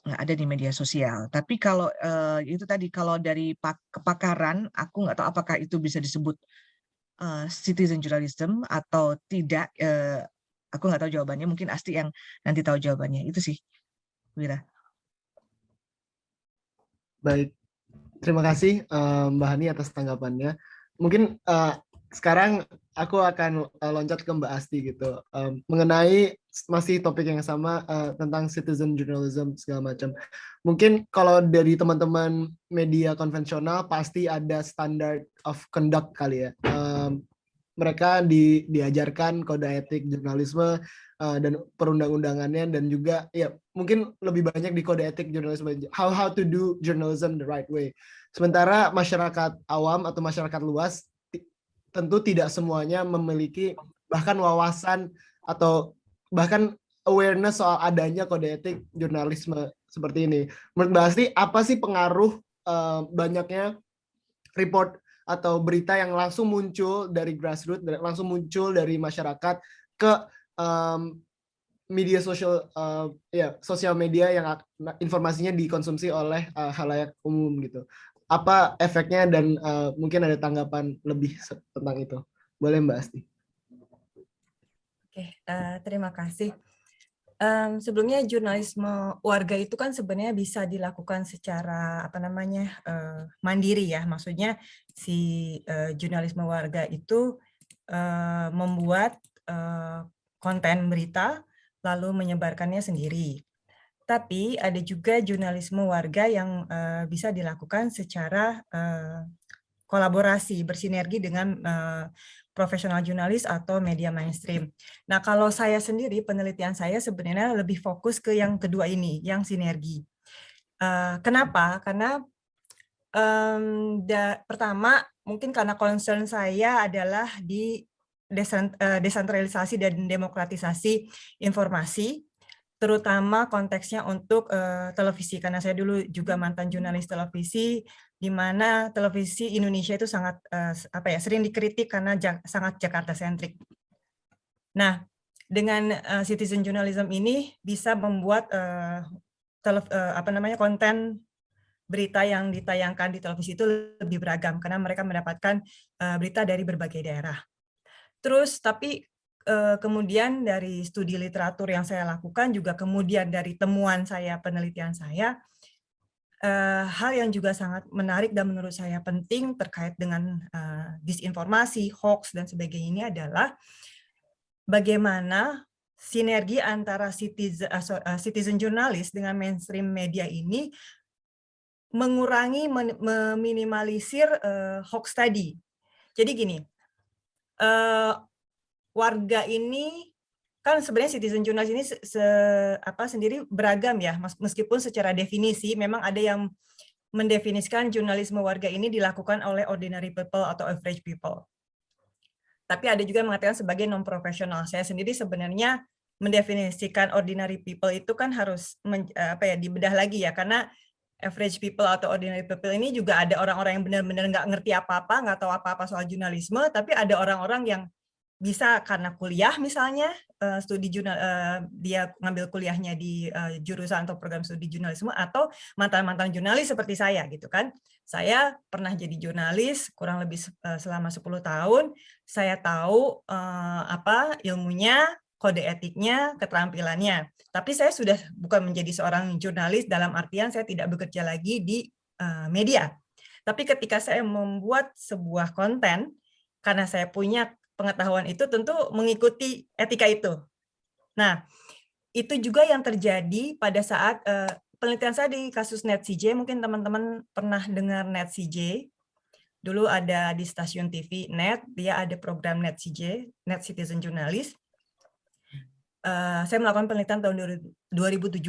ada di media sosial. Tapi kalau itu tadi, kalau dari kepakaran, aku nggak tahu apakah itu bisa disebut citizen journalism atau tidak. Aku nggak tahu jawabannya. Mungkin Asti yang nanti tahu jawabannya. Itu sih, Wira. Baik, terima kasih Mbak Hani atas tanggapannya. Mungkin sekarang aku akan loncat ke Mbak Asti gitu, mengenai masih topik yang sama tentang citizen journalism segala macam. Mungkin kalau dari teman-teman media konvensional pasti ada standard of conduct kali ya. Mereka diajarkan kode etik jurnalisme dan perundang-undangannya, dan juga ya mungkin lebih banyak di kode etik jurnalisme, how to do journalism the right way. Sementara masyarakat awam atau masyarakat luas tentu tidak semuanya memiliki bahkan wawasan atau bahkan awareness soal adanya kode etik jurnalisme seperti ini. Menurut Mbak Asti, apa sih pengaruh banyaknya report atau berita yang langsung muncul dari grassroots, langsung muncul dari masyarakat ke media sosial, sosial media yang informasinya dikonsumsi oleh khalayak umum gitu. Apa efeknya, dan mungkin ada tanggapan lebih tentang itu. Boleh Mbak Asti. Oke, terima kasih. Sebelumnya jurnalisme warga itu kan sebenarnya bisa dilakukan secara mandiri ya. Maksudnya si jurnalisme warga itu membuat konten berita lalu menyebarkannya sendiri. Tapi ada juga jurnalisme warga yang bisa dilakukan secara kolaborasi, bersinergi dengan profesional jurnalis atau media mainstream. Nah, kalau saya sendiri, penelitian saya sebenarnya lebih fokus ke yang kedua ini, yang sinergi. Kenapa? Karena pertama, mungkin karena concern saya adalah di desentralisasi dan demokratisasi informasi, terutama konteksnya untuk televisi, karena saya dulu juga mantan jurnalis televisi, di mana televisi Indonesia itu sangat sering dikritik karena sangat Jakarta-sentrik. Nah, dengan citizen journalism ini bisa membuat konten berita yang ditayangkan di televisi itu lebih beragam, karena mereka mendapatkan berita dari berbagai daerah. Terus, tapi kemudian dari studi literatur yang saya lakukan, juga kemudian dari temuan saya, penelitian saya, hal yang juga sangat menarik dan menurut saya penting terkait dengan disinformasi, hoax, dan sebagainya ini adalah bagaimana sinergi antara citizen jurnalis dengan mainstream media ini mengurangi, meminimalisir hoax tadi. Jadi gini, warga ini kan sebenarnya citizen journalist ini sendiri beragam ya, meskipun secara definisi memang ada yang mendefinisikan jurnalisme warga ini dilakukan oleh ordinary people atau average people. Tapi ada juga yang mengatakan sebagai non-profesional. Saya sendiri sebenarnya mendefinisikan ordinary people itu kan harus dibedah lagi ya, karena average people atau ordinary people ini juga ada orang-orang yang benar-benar nggak ngerti apa-apa, nggak tahu apa-apa soal jurnalisme, tapi ada orang-orang yang bisa karena kuliah misalnya, dia ngambil kuliahnya di jurusan atau program studi jurnalisme, atau mantan-mantan jurnalis seperti saya gitu kan. Saya pernah jadi jurnalis kurang lebih selama 10 tahun, saya tahu ilmunya, kode etiknya, keterampilannya. Tapi saya sudah bukan menjadi seorang jurnalis dalam artian saya tidak bekerja lagi di media. Tapi ketika saya membuat sebuah konten, karena saya punya pengetahuan itu, tentu mengikuti etika itu. Nah, itu juga yang terjadi pada saat penelitian saya di kasus NetCJ. Mungkin teman-teman pernah dengar NetCJ. Dulu ada di stasiun TV Net, dia ada program NetCJ, Net Citizen Journalist. saya melakukan penelitian tahun 2017,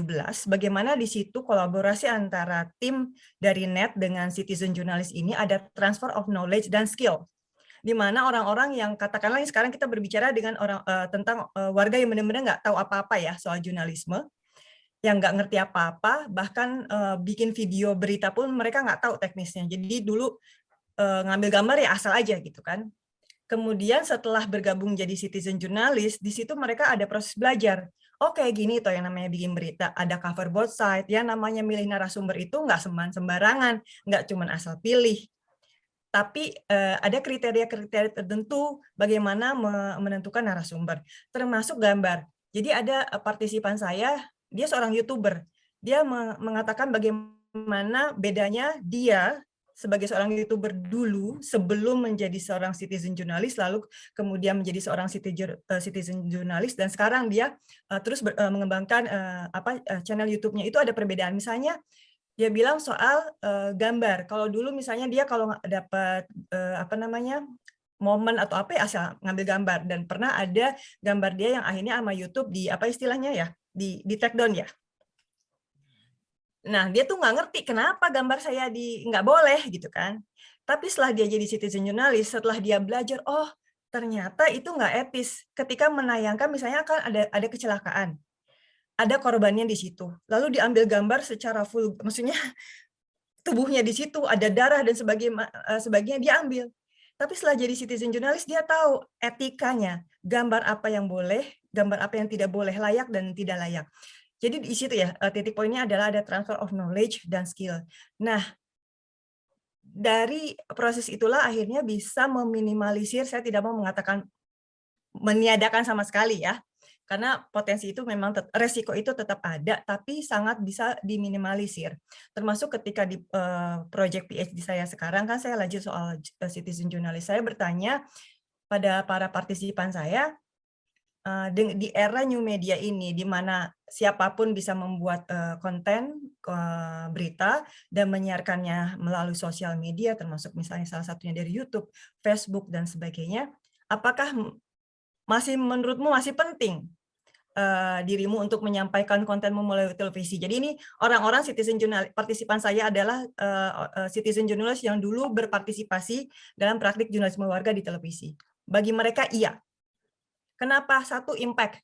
bagaimana di situ kolaborasi antara tim dari NET dengan citizen journalist ini ada transfer of knowledge dan skill, di mana orang-orang yang katakanlah sekarang kita berbicara dengan orang tentang warga yang benar-benar nggak tahu apa-apa ya soal jurnalisme, yang nggak ngerti apa-apa, bahkan bikin video berita pun mereka nggak tahu teknisnya. Jadi dulu ngambil gambar ya asal aja gitu kan. Kemudian setelah bergabung jadi citizen jurnalis, di situ mereka ada proses belajar. Oh kayak gini toh yang namanya bikin berita, ada cover both side, yang namanya milih narasumber itu nggak sembarangan, nggak cuma asal pilih. Tapi ada kriteria-kriteria tertentu bagaimana menentukan narasumber, termasuk gambar. Jadi ada partisipan saya, dia seorang YouTuber. Dia mengatakan bagaimana bedanya dia sebagai seorang YouTuber dulu sebelum menjadi seorang citizen jurnalis, lalu kemudian menjadi seorang citizen jurnalis, dan sekarang dia terus mengembangkan channel YouTube-nya. Itu ada perbedaan. Misalnya dia bilang soal gambar. Kalau dulu misalnya dia kalau dapat momen atau apa ya asal ngambil gambar, dan pernah ada gambar dia yang akhirnya sama YouTube di apa istilahnya ya, di take down ya. Nah, dia tuh nggak ngerti kenapa gambar saya nggak boleh gitu kan. Tapi setelah dia jadi citizen jurnalis, setelah dia belajar, oh ternyata itu nggak etis. Ketika menayangkan misalnya kan ada kecelakaan, ada korbannya di situ, lalu diambil gambar secara full, maksudnya tubuhnya di situ, ada darah dan sebagainya diambil. Tapi setelah jadi citizen jurnalis, dia tahu etikanya, gambar apa yang boleh, gambar apa yang tidak boleh, layak dan tidak layak. Jadi di situ ya, titik poinnya adalah ada transfer of knowledge dan skill. Nah, dari proses itulah akhirnya bisa meminimalisir, saya tidak mau mengatakan meniadakan sama sekali ya, karena potensi itu memang resiko itu tetap ada, tapi sangat bisa diminimalisir. Termasuk ketika di project PhD saya sekarang, kan saya lanjut soal citizen journalist, saya bertanya pada para partisipan saya, di era new media ini, di mana siapapun bisa membuat konten berita dan menyiarkannya melalui sosial media, termasuk misalnya salah satunya dari YouTube, Facebook, dan sebagainya, apakah menurutmu masih penting dirimu untuk menyampaikan kontenmu melalui televisi? Jadi ini orang-orang citizen journalist, partisipan saya adalah citizen journalist yang dulu berpartisipasi dalam praktik jurnalisme warga di televisi. Bagi mereka iya. Kenapa? Satu, impact.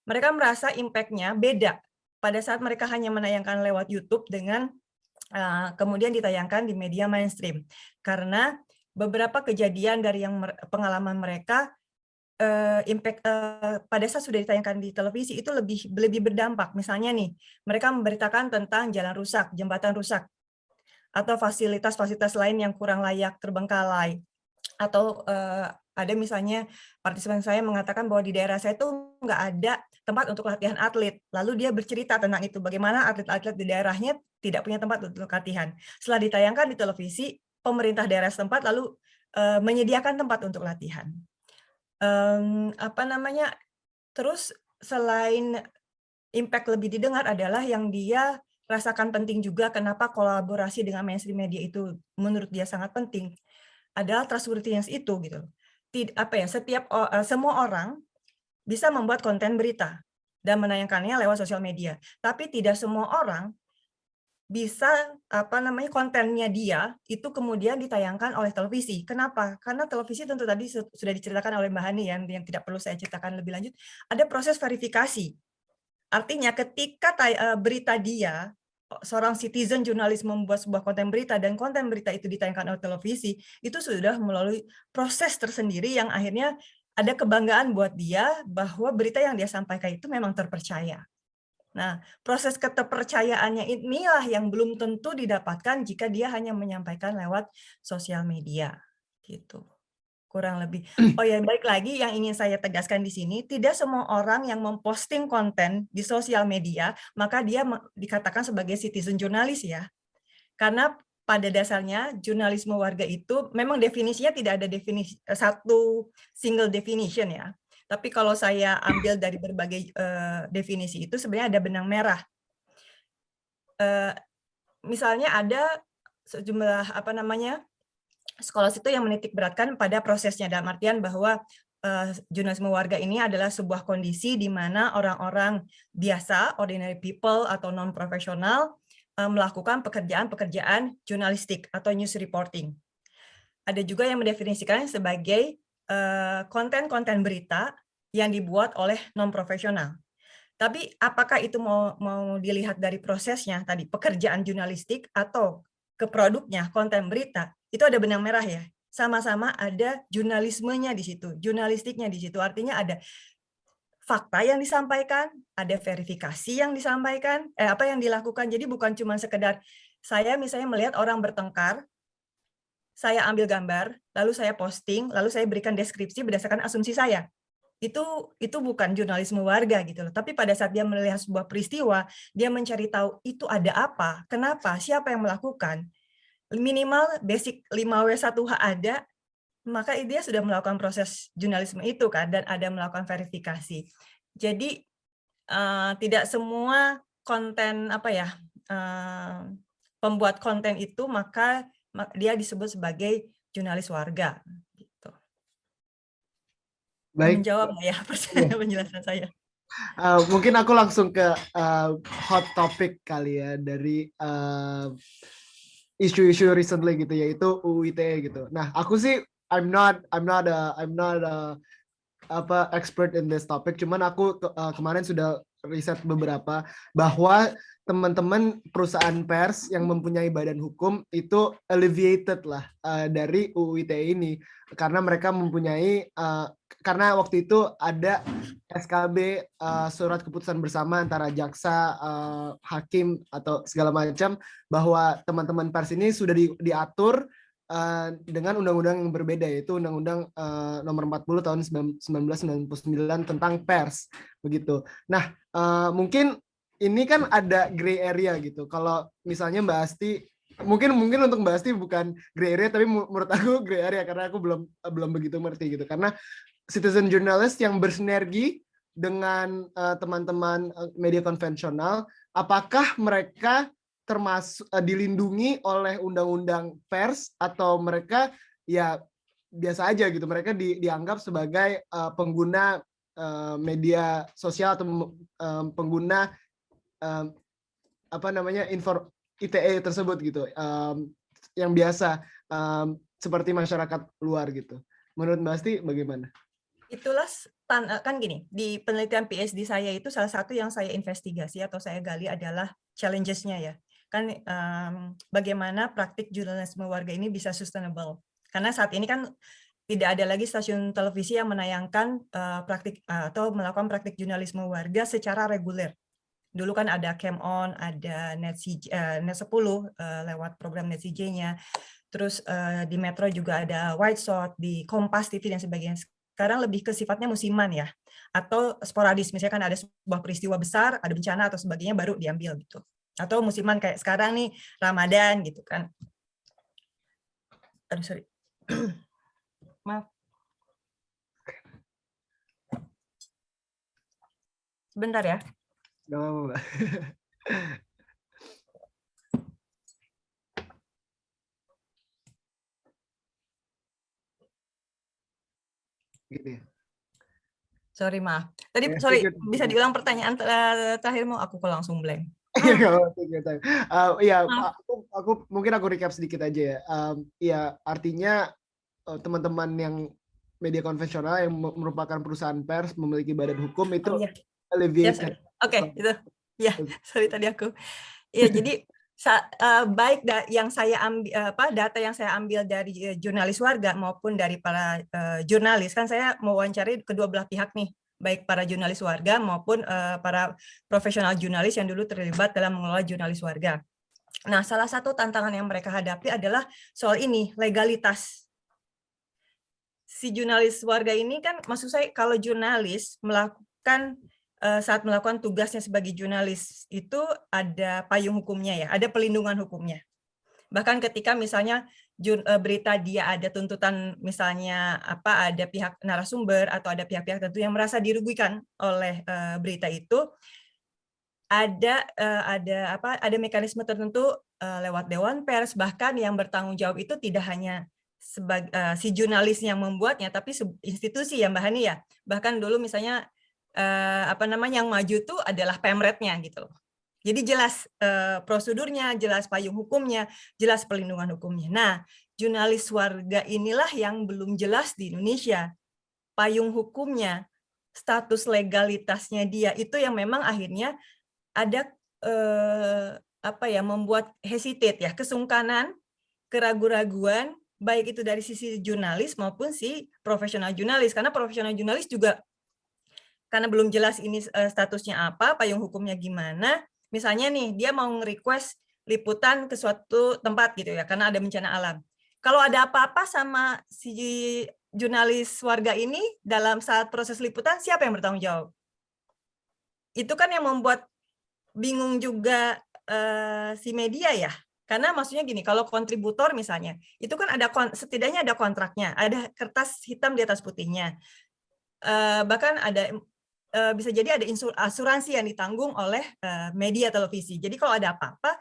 Mereka merasa impact-nya beda pada saat mereka hanya menayangkan lewat YouTube dengan kemudian ditayangkan di media mainstream. Karena beberapa kejadian dari yang pengalaman mereka, impact pada saat sudah ditayangkan di televisi itu lebih berdampak. Misalnya nih, mereka memberitakan tentang jalan rusak, jembatan rusak, atau fasilitas-fasilitas lain yang kurang layak, terbengkalai, atau ada misalnya partisipan saya mengatakan bahwa di daerah saya itu nggak ada tempat untuk latihan atlet. Lalu dia bercerita tentang itu, bagaimana atlet-atlet di daerahnya tidak punya tempat untuk latihan. Setelah ditayangkan di televisi, pemerintah daerah setempat lalu menyediakan tempat untuk latihan. Terus selain impact lebih didengar adalah yang dia rasakan penting juga, kenapa kolaborasi dengan mainstream media itu menurut dia sangat penting, adalah trustworthiness itu gitu. Semua orang bisa membuat konten berita dan menayangkannya lewat sosial media, tapi tidak semua orang bisa kontennya dia itu kemudian ditayangkan oleh televisi. Kenapa? Karena televisi tentu tadi sudah diceritakan oleh Mbak Hani yang tidak perlu saya ceritakan lebih lanjut, ada proses verifikasi. Artinya ketika berita dia, seorang citizen jurnalis membuat sebuah konten berita dan konten berita itu ditayangkan oleh televisi, itu sudah melalui proses tersendiri yang akhirnya ada kebanggaan buat dia bahwa berita yang dia sampaikan itu memang terpercaya. Nah, proses keterpercayaannya inilah yang belum tentu didapatkan jika dia hanya menyampaikan lewat sosial media. Gitu. Kurang lebih. Oh ya, baik lagi yang ingin saya tegaskan di sini, tidak semua orang yang memposting konten di sosial media, maka dia dikatakan sebagai citizen jurnalis ya. Karena pada dasarnya jurnalisme warga itu memang definisinya tidak ada definisi satu single definition ya. Tapi kalau saya ambil dari berbagai definisi itu sebenarnya ada benang merah. Misalnya ada sejumlah sekolah itu yang menitik beratkan pada prosesnya, dalam artian bahwa jurnalisme warga ini adalah sebuah kondisi di mana orang-orang biasa, ordinary people atau non-profesional melakukan pekerjaan-pekerjaan jurnalistik atau news reporting. Ada juga yang mendefinisikan sebagai konten-konten berita yang dibuat oleh non-profesional. Tapi apakah itu mau dilihat dari prosesnya tadi, pekerjaan jurnalistik atau ke produknya, konten berita, itu ada benang merah ya. Sama-sama ada jurnalismenya di situ, jurnalistiknya di situ. Artinya ada fakta yang disampaikan, ada verifikasi yang disampaikan, apa yang dilakukan. Jadi bukan cuma sekedar saya misalnya melihat orang bertengkar, saya ambil gambar, lalu saya posting, lalu saya berikan deskripsi berdasarkan asumsi saya. Itu bukan jurnalisme warga gitu loh. Tapi pada saat dia melihat sebuah peristiwa, dia mencari tahu itu ada apa, kenapa, siapa yang melakukan. Minimal basic 5W1H ada, maka dia sudah melakukan proses jurnalisme itu kan, dan ada melakukan verifikasi. Jadi tidak semua konten pembuat konten itu maka dia disebut sebagai jurnalis warga. Baik. Menjawab ya penjelasan saya. Mungkin aku langsung ke hot topic kali ya dari isu-isu recently gitu, yaitu UU ITE gitu. Nah, aku sih I'm not a expert in this topic, cuman aku kemarin sudah riset beberapa bahwa teman-teman perusahaan pers yang mempunyai badan hukum itu alleviated lah dari UU ITE ini, karena mereka mempunyai karena waktu itu ada SKB surat keputusan bersama antara jaksa, hakim atau segala macam, bahwa teman-teman pers ini sudah diatur dengan undang-undang yang berbeda, yaitu Undang-Undang Nomor 40 tahun 1999 tentang pers begitu. Nah, mungkin ini kan ada gray area gitu. Kalau misalnya Mbak Asti, mungkin untuk Mbak Asti bukan gray area, tapi menurut aku gray area karena aku belum begitu ngerti gitu. Karena citizen journalist yang bersinergi dengan teman-teman media konvensional, apakah mereka termasuk dilindungi oleh undang-undang pers, atau mereka ya biasa aja gitu, mereka dianggap sebagai pengguna media sosial atau pengguna ITE tersebut gitu, yang biasa seperti masyarakat luar gitu. Menurut Mbak Asti bagaimana? Itulah kan gini, di penelitian PhD saya itu salah satu yang saya investigasi atau saya gali adalah challenges-nya ya. Kan bagaimana praktik jurnalisme warga ini bisa sustainable. Karena saat ini kan tidak ada lagi stasiun televisi yang menayangkan praktik atau melakukan praktik jurnalisme warga secara reguler. Dulu kan ada Cam On, ada Net 10 lewat program Net CJ-nya. Terus di Metro juga ada White Shot, di Kompas TV dan sebagainya. Sekarang lebih ke sifatnya musiman ya, atau sporadis, misalkan ada sebuah peristiwa besar, ada bencana atau sebagainya baru diambil gitu. Atau musiman kayak sekarang nih Ramadan gitu kan. Aduh, sorry. Maaf. Sebentar ya. Gak apa-apa, Mbak. Gitu ya. Sorry, maaf. Tadi bisa diulang pertanyaan terakhir, mau aku langsung blank. Iya, aku mungkin aku recap sedikit aja ya. Iya, artinya teman-teman yang media konvensional yang merupakan perusahaan pers memiliki badan hukum itu alleviated. Oke, itu. Ya, sorry tadi aku. Ya, jadi baik yang saya ambil data yang saya ambil dari jurnalis warga maupun dari para jurnalis, kan saya mewawancari kedua belah pihak nih, baik para jurnalis warga maupun para profesional jurnalis yang dulu terlibat dalam mengelola jurnalis warga. Nah, salah satu tantangan yang mereka hadapi adalah soal ini, legalitas. Si jurnalis warga ini kan, maksud saya kalau jurnalis melakukan saat melakukan tugasnya sebagai jurnalis itu ada payung hukumnya ya, ada pelindungan hukumnya. Bahkan ketika misalnya berita dia ada tuntutan, misalnya ada pihak narasumber atau ada pihak-pihak tertentu yang merasa dirugikan oleh berita itu, ada mekanisme tertentu lewat Dewan Pers, bahkan yang bertanggung jawab itu tidak hanya si jurnalis yang membuatnya, tapi institusi ya Mbak Hani ya. Bahkan dulu misalnya yang maju tuh adalah Pemretnya gitu loh. Jadi jelas prosedurnya, jelas payung hukumnya, jelas perlindungan hukumnya. Nah, jurnalis warga inilah yang belum jelas di Indonesia. Payung hukumnya, status legalitasnya dia itu yang memang akhirnya ada membuat hesitate ya, kesungkanan, keraguan-raguan, baik itu dari sisi jurnalis maupun si profesional jurnalis. Karena profesional jurnalis juga karena belum jelas ini statusnya apa, payung hukumnya gimana. Misalnya nih, dia mau nge-request liputan ke suatu tempat gitu ya, karena ada bencana alam. Kalau ada apa-apa sama si jurnalis warga ini dalam saat proses liputan, siapa yang bertanggung jawab? Itu kan yang membuat bingung juga si media ya. Karena maksudnya gini, kalau kontributor misalnya, itu kan ada setidaknya ada kontraknya, ada kertas hitam di atas putihnya. Bahkan ada bisa jadi ada asuransi yang ditanggung oleh media televisi. Jadi kalau ada apa-apa,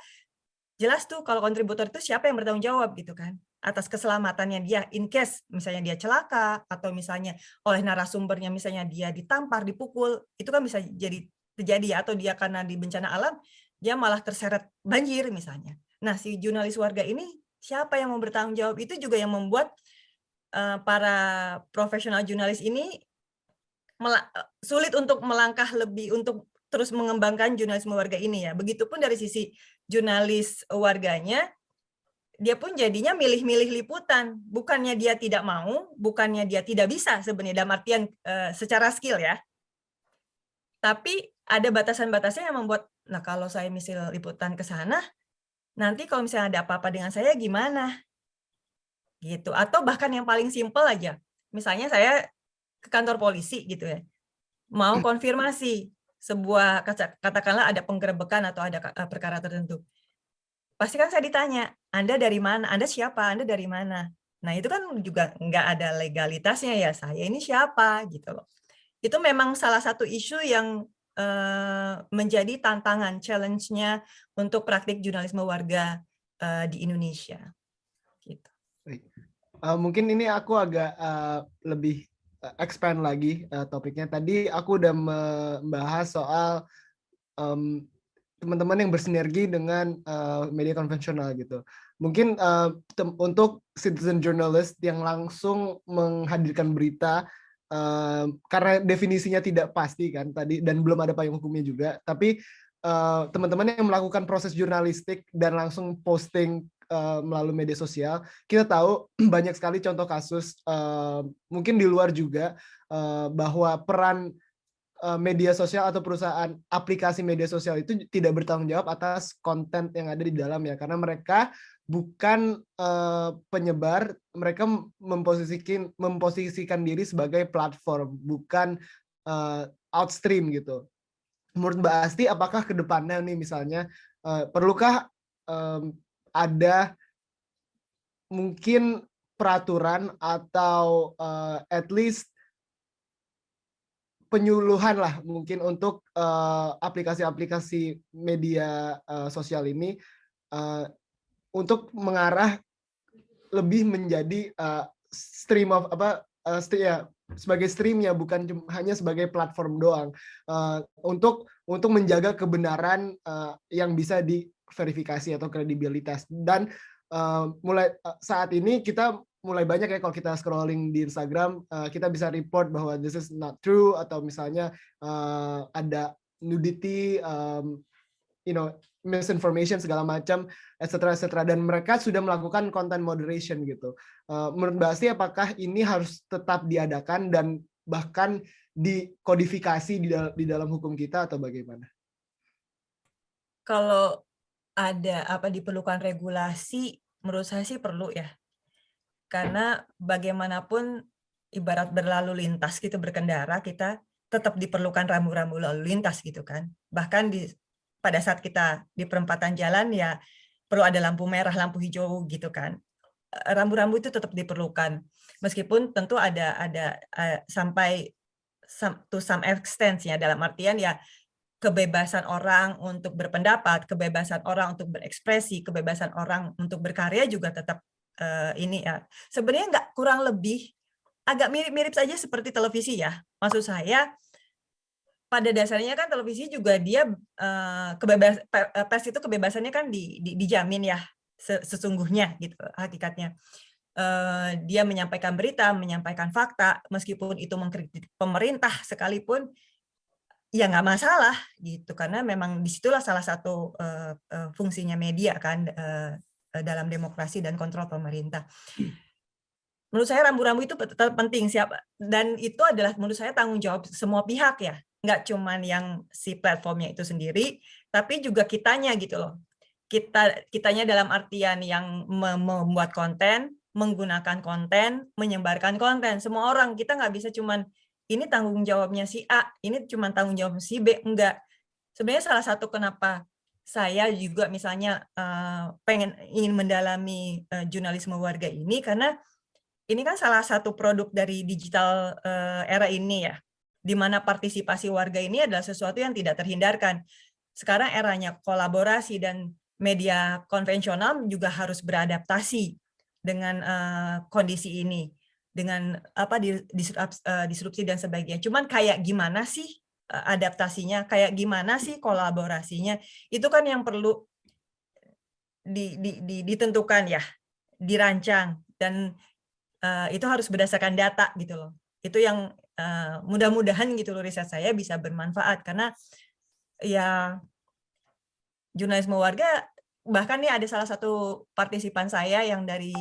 jelas tuh kalau kontributor itu siapa yang bertanggung jawab gitu kan, atas keselamatannya dia in case misalnya dia celaka atau misalnya oleh narasumbernya misalnya dia ditampar, dipukul, itu kan bisa jadi terjadi, atau dia karena di bencana alam dia malah terseret banjir misalnya. Nah, si jurnalis warga ini siapa yang mau bertanggung jawab, itu juga yang membuat para profesional jurnalis ini sulit untuk melangkah lebih untuk terus mengembangkan jurnalisme warga ini ya. Begitupun dari sisi jurnalis warganya, dia pun jadinya milih-milih liputan. Bukannya dia tidak mau, bukannya dia tidak bisa sebenarnya dalam artian secara skill ya. Tapi ada batasan-batasannya yang membuat, nah kalau saya misal liputan ke sana, nanti kalau misalnya ada apa-apa dengan saya gimana? Gitu. Atau bahkan yang paling simpel aja. Misalnya saya ke kantor polisi gitu ya, mau konfirmasi sebuah, katakanlah ada penggerebekan atau ada perkara tertentu, pasti kan saya ditanya, Anda dari mana, Anda siapa, Anda dari mana. Nah itu kan juga nggak ada legalitasnya ya, saya ini siapa gitu loh. Itu memang salah satu isu yang menjadi tantangan, challenge-nya untuk praktik jurnalisme warga di Indonesia. Gitu. Mungkin ini aku agak lebih expand lagi topiknya. Tadi aku udah membahas soal teman-teman yang bersinergi dengan media konvensional gitu. Mungkin untuk citizen journalist yang langsung menghadirkan berita, karena definisinya tidak pasti kan tadi, dan belum ada payung hukumnya juga, tapi teman-teman yang melakukan proses jurnalistik dan langsung posting melalui media sosial, kita tahu banyak sekali contoh kasus, mungkin di luar juga, bahwa peran media sosial atau perusahaan aplikasi media sosial itu tidak bertanggung jawab atas konten yang ada di dalamnya, karena mereka bukan penyebar, mereka memposisikan diri sebagai platform, bukan outstream gitu. Menurut Mbak Asti, apakah ke depannya nih misalnya perlukah ada mungkin peraturan atau at least penyuluhan lah mungkin untuk aplikasi-aplikasi media sosial ini untuk mengarah lebih menjadi stream of sebagai streamnya, bukan hanya sebagai platform doang, untuk menjaga kebenaran yang bisa diverifikasi atau kredibilitas. Dan mulai saat ini kita mulai banyak ya, kalau kita scrolling di Instagram, kita bisa report bahwa this is not true, atau misalnya ada nudity, misinformation segala macam, etc. Dan mereka sudah melakukan content moderation gitu. Menurut Mbak Asti, apakah ini harus tetap diadakan dan bahkan dikodifikasi di dalam hukum kita, atau bagaimana? Kalau ada diperlukan regulasi, menurut saya sih perlu ya. Karena bagaimanapun ibarat berlalu lintas gitu, berkendara, kita tetap diperlukan rambu-rambu lalu lintas gitu kan. Bahkan pada saat kita di perempatan jalan ya perlu ada lampu merah, lampu hijau gitu kan. Rambu-rambu itu tetap diperlukan. Meskipun tentu ada sampai to some extent ya, dalam artian ya kebebasan orang untuk berpendapat, kebebasan orang untuk berekspresi, kebebasan orang untuk berkarya juga tetap ini ya. Sebenarnya nggak, kurang lebih agak mirip-mirip saja seperti televisi ya. Maksud saya pada dasarnya kan televisi juga dia pers itu kebebasannya kan dijamin ya sesungguhnya gitu hakikatnya. Dia menyampaikan berita, menyampaikan fakta, meskipun itu mengkritik pemerintah sekalipun, ya nggak masalah gitu, karena memang disitulah salah satu fungsinya media kan dalam demokrasi dan kontrol pemerintah. Menurut saya rambu-rambu itu tetap penting siapa, dan itu adalah menurut saya tanggung jawab semua pihak ya, nggak cuman yang si platformnya itu sendiri, tapi juga kitanya gitu loh. Kitanya dalam artian yang membuat konten, menggunakan konten, menyebarkan konten. Semua orang, kita nggak bisa cuman ini tanggung jawabnya si A, ini cuman tanggung jawab si B, enggak. Sebenarnya salah satu kenapa saya juga misalnya ingin mendalami jurnalisme warga ini, karena ini kan salah satu produk dari digital era ini ya, di mana partisipasi warga ini adalah sesuatu yang tidak terhindarkan. Sekarang eranya kolaborasi dan media konvensional juga harus beradaptasi dengan kondisi ini, dengan disrupsi dan sebagainya. Cuman kayak gimana sih adaptasinya, kayak gimana sih kolaborasinya, itu kan yang perlu ditentukan ya, dirancang, dan itu harus berdasarkan data gitu loh. Itu yang mudah-mudahan gitu loh riset saya bisa bermanfaat, karena ya jurnalisme warga, bahkan nih ada salah satu partisipan saya yang dari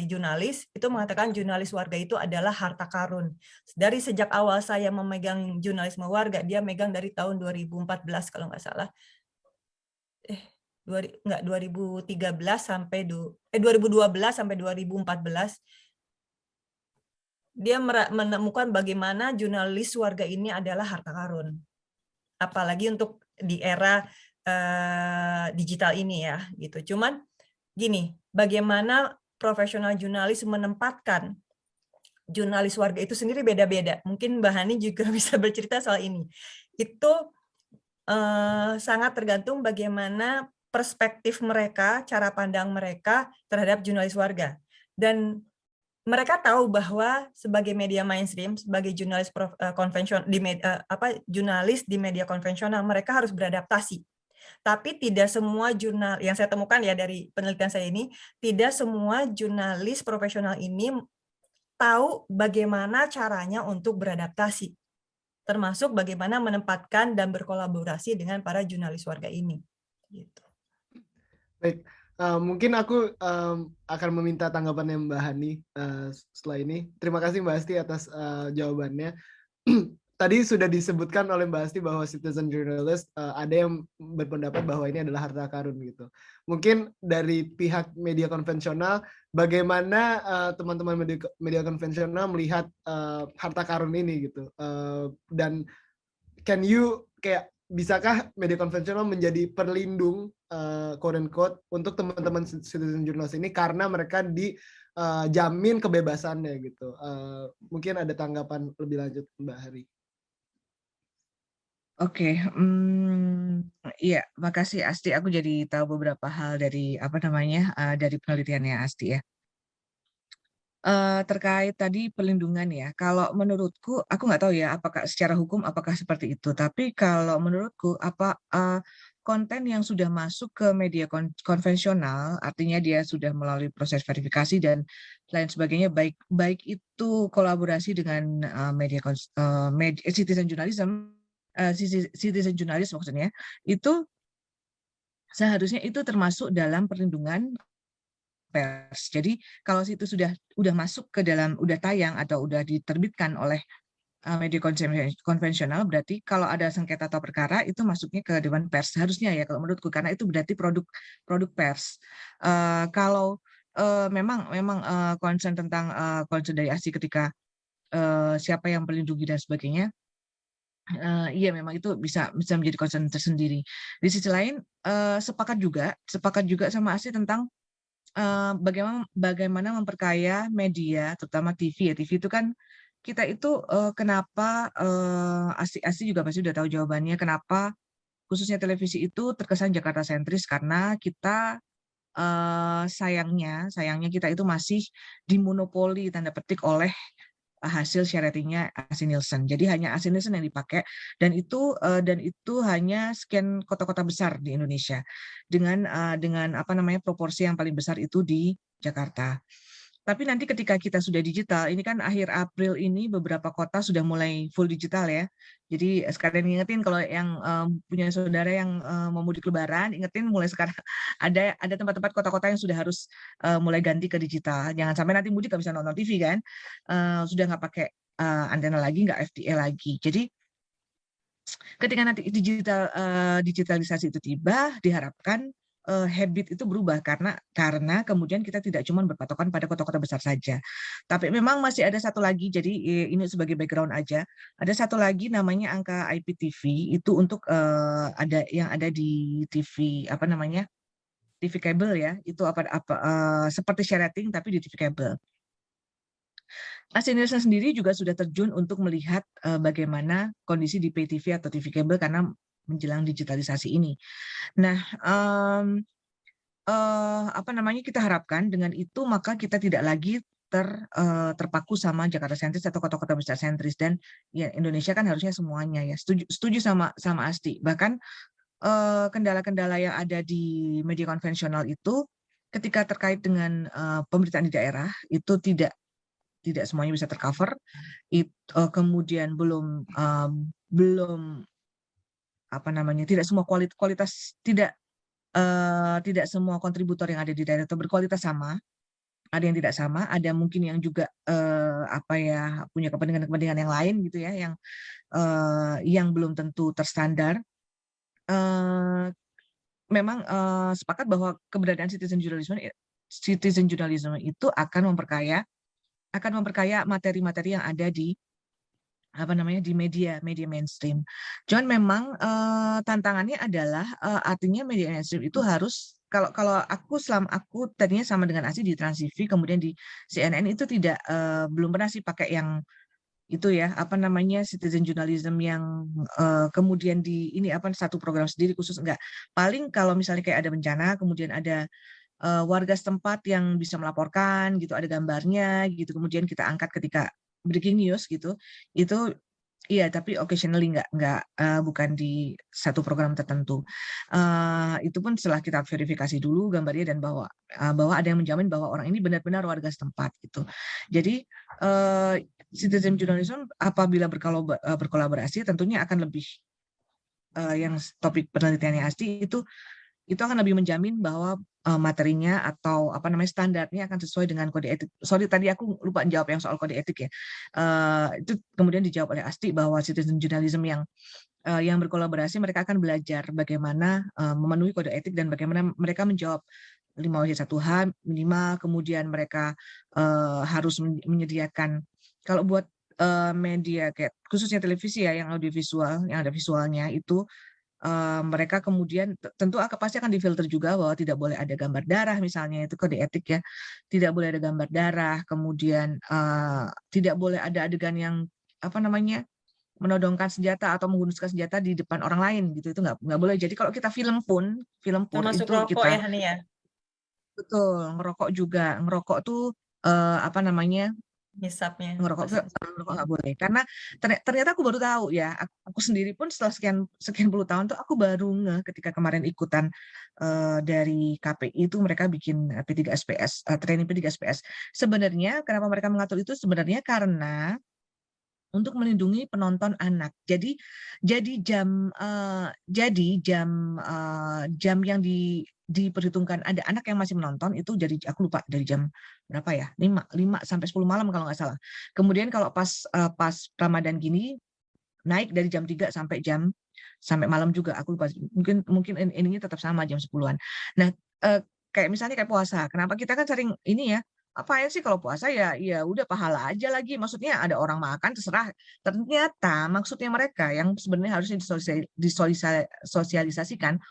jurnalis itu mengatakan jurnalis warga itu adalah harta karun. Dari sejak awal saya memegang jurnalisme warga, dia megang dari tahun 2014 kalau nggak salah. 2013 sampai 2012 sampai 2014. Dia menemukan bagaimana jurnalis warga ini adalah harta karun. Apalagi untuk di era digital ini ya, gitu. Cuman gini, bagaimana profesional jurnalis menempatkan jurnalis warga itu sendiri beda-beda. Mungkin Mbak Hani juga bisa bercerita soal ini. Itu sangat tergantung bagaimana perspektif mereka, cara pandang mereka terhadap jurnalis warga. Dan mereka tahu bahwa sebagai media mainstream, sebagai jurnalis konvensional jurnalis di media konvensional, mereka harus beradaptasi. Tapi tidak semua jurnal yang saya temukan ya dari penelitian saya ini, tidak semua jurnalis profesional ini tahu bagaimana caranya untuk beradaptasi, termasuk bagaimana menempatkan dan berkolaborasi dengan para jurnalis warga ini. Gitu. Baik. Mungkin aku akan meminta tanggapannya Mbak Hani setelah ini. Terima kasih Mbak Asti atas jawabannya. Tadi sudah disebutkan oleh Mbak Asti bahwa citizen journalist ada yang berpendapat bahwa ini adalah harta karun gitu. Mungkin dari pihak media konvensional, bagaimana teman-teman media konvensional melihat harta karun ini gitu. Dan bisakah media konvensional menjadi perlindung quote unquote untuk teman-teman citizen journalist ini karena mereka dijamin kebebasannya gitu. Mungkin ada tanggapan lebih lanjut Mbak Hari. Oke, iya, makasih Asti. Aku jadi tahu beberapa hal dari dari penelitiannya Asti ya. Terkait tadi perlindungan ya, kalau menurutku, aku nggak tahu ya apakah secara hukum apakah seperti itu, tapi kalau menurutku konten yang sudah masuk ke media konvensional, artinya dia sudah melalui proses verifikasi dan lain sebagainya, baik itu kolaborasi dengan media citizen journalism, citizen journalist maksudnya, itu seharusnya itu termasuk dalam perlindungan pers. Jadi kalau itu sudah masuk ke dalam, udah tayang atau udah diterbitkan oleh media konvensional, berarti kalau ada sengketa atau perkara itu masuknya ke dewan pers harusnya ya kalau menurutku, karena itu berarti produk pers. Kalau memang concern tentang concern dari ASI ketika siapa yang melindungi dan sebagainya, iya memang itu bisa menjadi concern tersendiri. Di sisi lain sepakat juga sama ASI tentang bagaimana memperkaya media, terutama TV ya. TV itu kan kita itu kenapa ASI juga pasti udah tahu jawabannya, kenapa khususnya televisi itu terkesan Jakarta sentris, karena kita sayangnya kita itu masih dimonopoli tanda petik oleh hasil share ratingnya AC Nielsen. Jadi hanya AC Nielsen yang dipakai dan itu hanya sekian kota-kota besar di Indonesia dengan apa namanya proporsi yang paling besar itu di Jakarta. Tapi nanti ketika kita sudah digital, ini kan akhir April ini beberapa kota sudah mulai full digital ya. Jadi sekalian ingetin kalau yang punya saudara yang mau mudik Lebaran, ingetin mulai sekarang ada tempat-tempat kota-kota yang sudah harus mulai ganti ke digital. Jangan sampai nanti mudik nggak bisa nonton TV kan, sudah nggak pakai antena lagi, nggak FTA lagi. Jadi ketika nanti digitalisasi itu tiba, diharapkan habit itu berubah karena kemudian kita tidak cuma berpatokan pada kota-kota besar saja. Tapi memang masih ada satu lagi, jadi ini sebagai background aja. Ada satu lagi namanya angka IPTV itu untuk ada di TV apa namanya? TV kabel ya. Itu seperti share rating tapi di TV kabel. AC Nielsen sendiri juga sudah terjun untuk melihat bagaimana kondisi di pay TV atau TV kabel karena menjelang digitalisasi ini. Nah, apa namanya kita harapkan dengan itu maka kita tidak lagi terpaku sama Jakarta sentris atau kota-kota besar sentris dan ya Indonesia kan harusnya semuanya ya. Setuju sama Asti. Bahkan kendala-kendala yang ada di media konvensional itu ketika terkait dengan pemberitaan di daerah itu tidak semuanya bisa tercover. Kemudian belum apa namanya tidak semua kualitas tidak semua kontributor yang ada di daerah itu berkualitas sama, ada yang tidak sama, ada mungkin yang juga punya kepentingan yang lain gitu ya yang belum tentu terstandar. Memang sepakat bahwa keberadaan citizen journalism itu akan memperkaya materi-materi yang ada di di media mainstream. Cuman memang tantangannya adalah artinya media mainstream itu harus kalau aku tadinya sama dengan Asi di Trans TV kemudian di CNN itu belum pernah sih pakai yang itu ya citizen journalism yang kemudian satu program sendiri khusus enggak. Paling kalau misalnya kayak ada bencana kemudian ada warga setempat yang bisa melaporkan gitu, ada gambarnya gitu, kemudian kita angkat ketika breaking news gitu, itu iya tapi occasionally bukan di satu program tertentu. Itu pun setelah kita verifikasi dulu gambarnya dan bahwa ada yang menjamin bahwa orang ini benar-benar warga setempat gitu. Jadi citizen journalism apabila berkolaborasi tentunya akan lebih yang topik penelitiannya Asti itu akan lebih menjamin bahwa materinya atau standarnya akan sesuai dengan kode etik. Sorry tadi aku lupa jawab yang soal kode etik ya. Itu kemudian dijawab oleh Asti bahwa citizen journalism yang berkolaborasi mereka akan belajar bagaimana memenuhi kode etik dan bagaimana mereka menjawab 5W1H minimal, kemudian mereka harus menyediakan kalau buat media kayak khususnya televisi ya yang audiovisual yang ada visualnya itu mereka kemudian tentu pasti akan difilter juga bahwa tidak boleh ada gambar darah misalnya itu kode etik ya, tidak boleh ada gambar darah, kemudian tidak boleh ada adegan yang menodongkan senjata atau menggunakan senjata di depan orang lain gitu, itu nggak boleh. Jadi kalau kita film pun termasuk itu rokok kita ya Hani ya, betul ngerokok tuh hisapnya. ngerokok nggak boleh karena ternyata aku baru tahu ya aku sendiri pun setelah sekian puluh tahun tuh aku baru ngeh ketika kemarin ikutan dari KPI itu mereka bikin P3SPS training P3SPS. Sebenarnya kenapa mereka mengatur itu sebenarnya karena untuk melindungi penonton anak. Jadi jam yang diperhitungkan ada anak yang masih menonton itu jadi aku lupa dari jam berapa ya 5 sampai 10 malam kalau nggak salah. Kemudian kalau pas Ramadan gini naik dari jam 3 sampai malam juga aku lupa. Mungkin ini tetap sama jam 10-an. Nah, kayak misalnya kayak puasa. Kenapa kita kan sering ini ya apain sih kalau puasa ya udah pahala aja lagi, maksudnya ada orang makan terserah. Ternyata maksudnya mereka yang sebenarnya harusnya disosialisasikan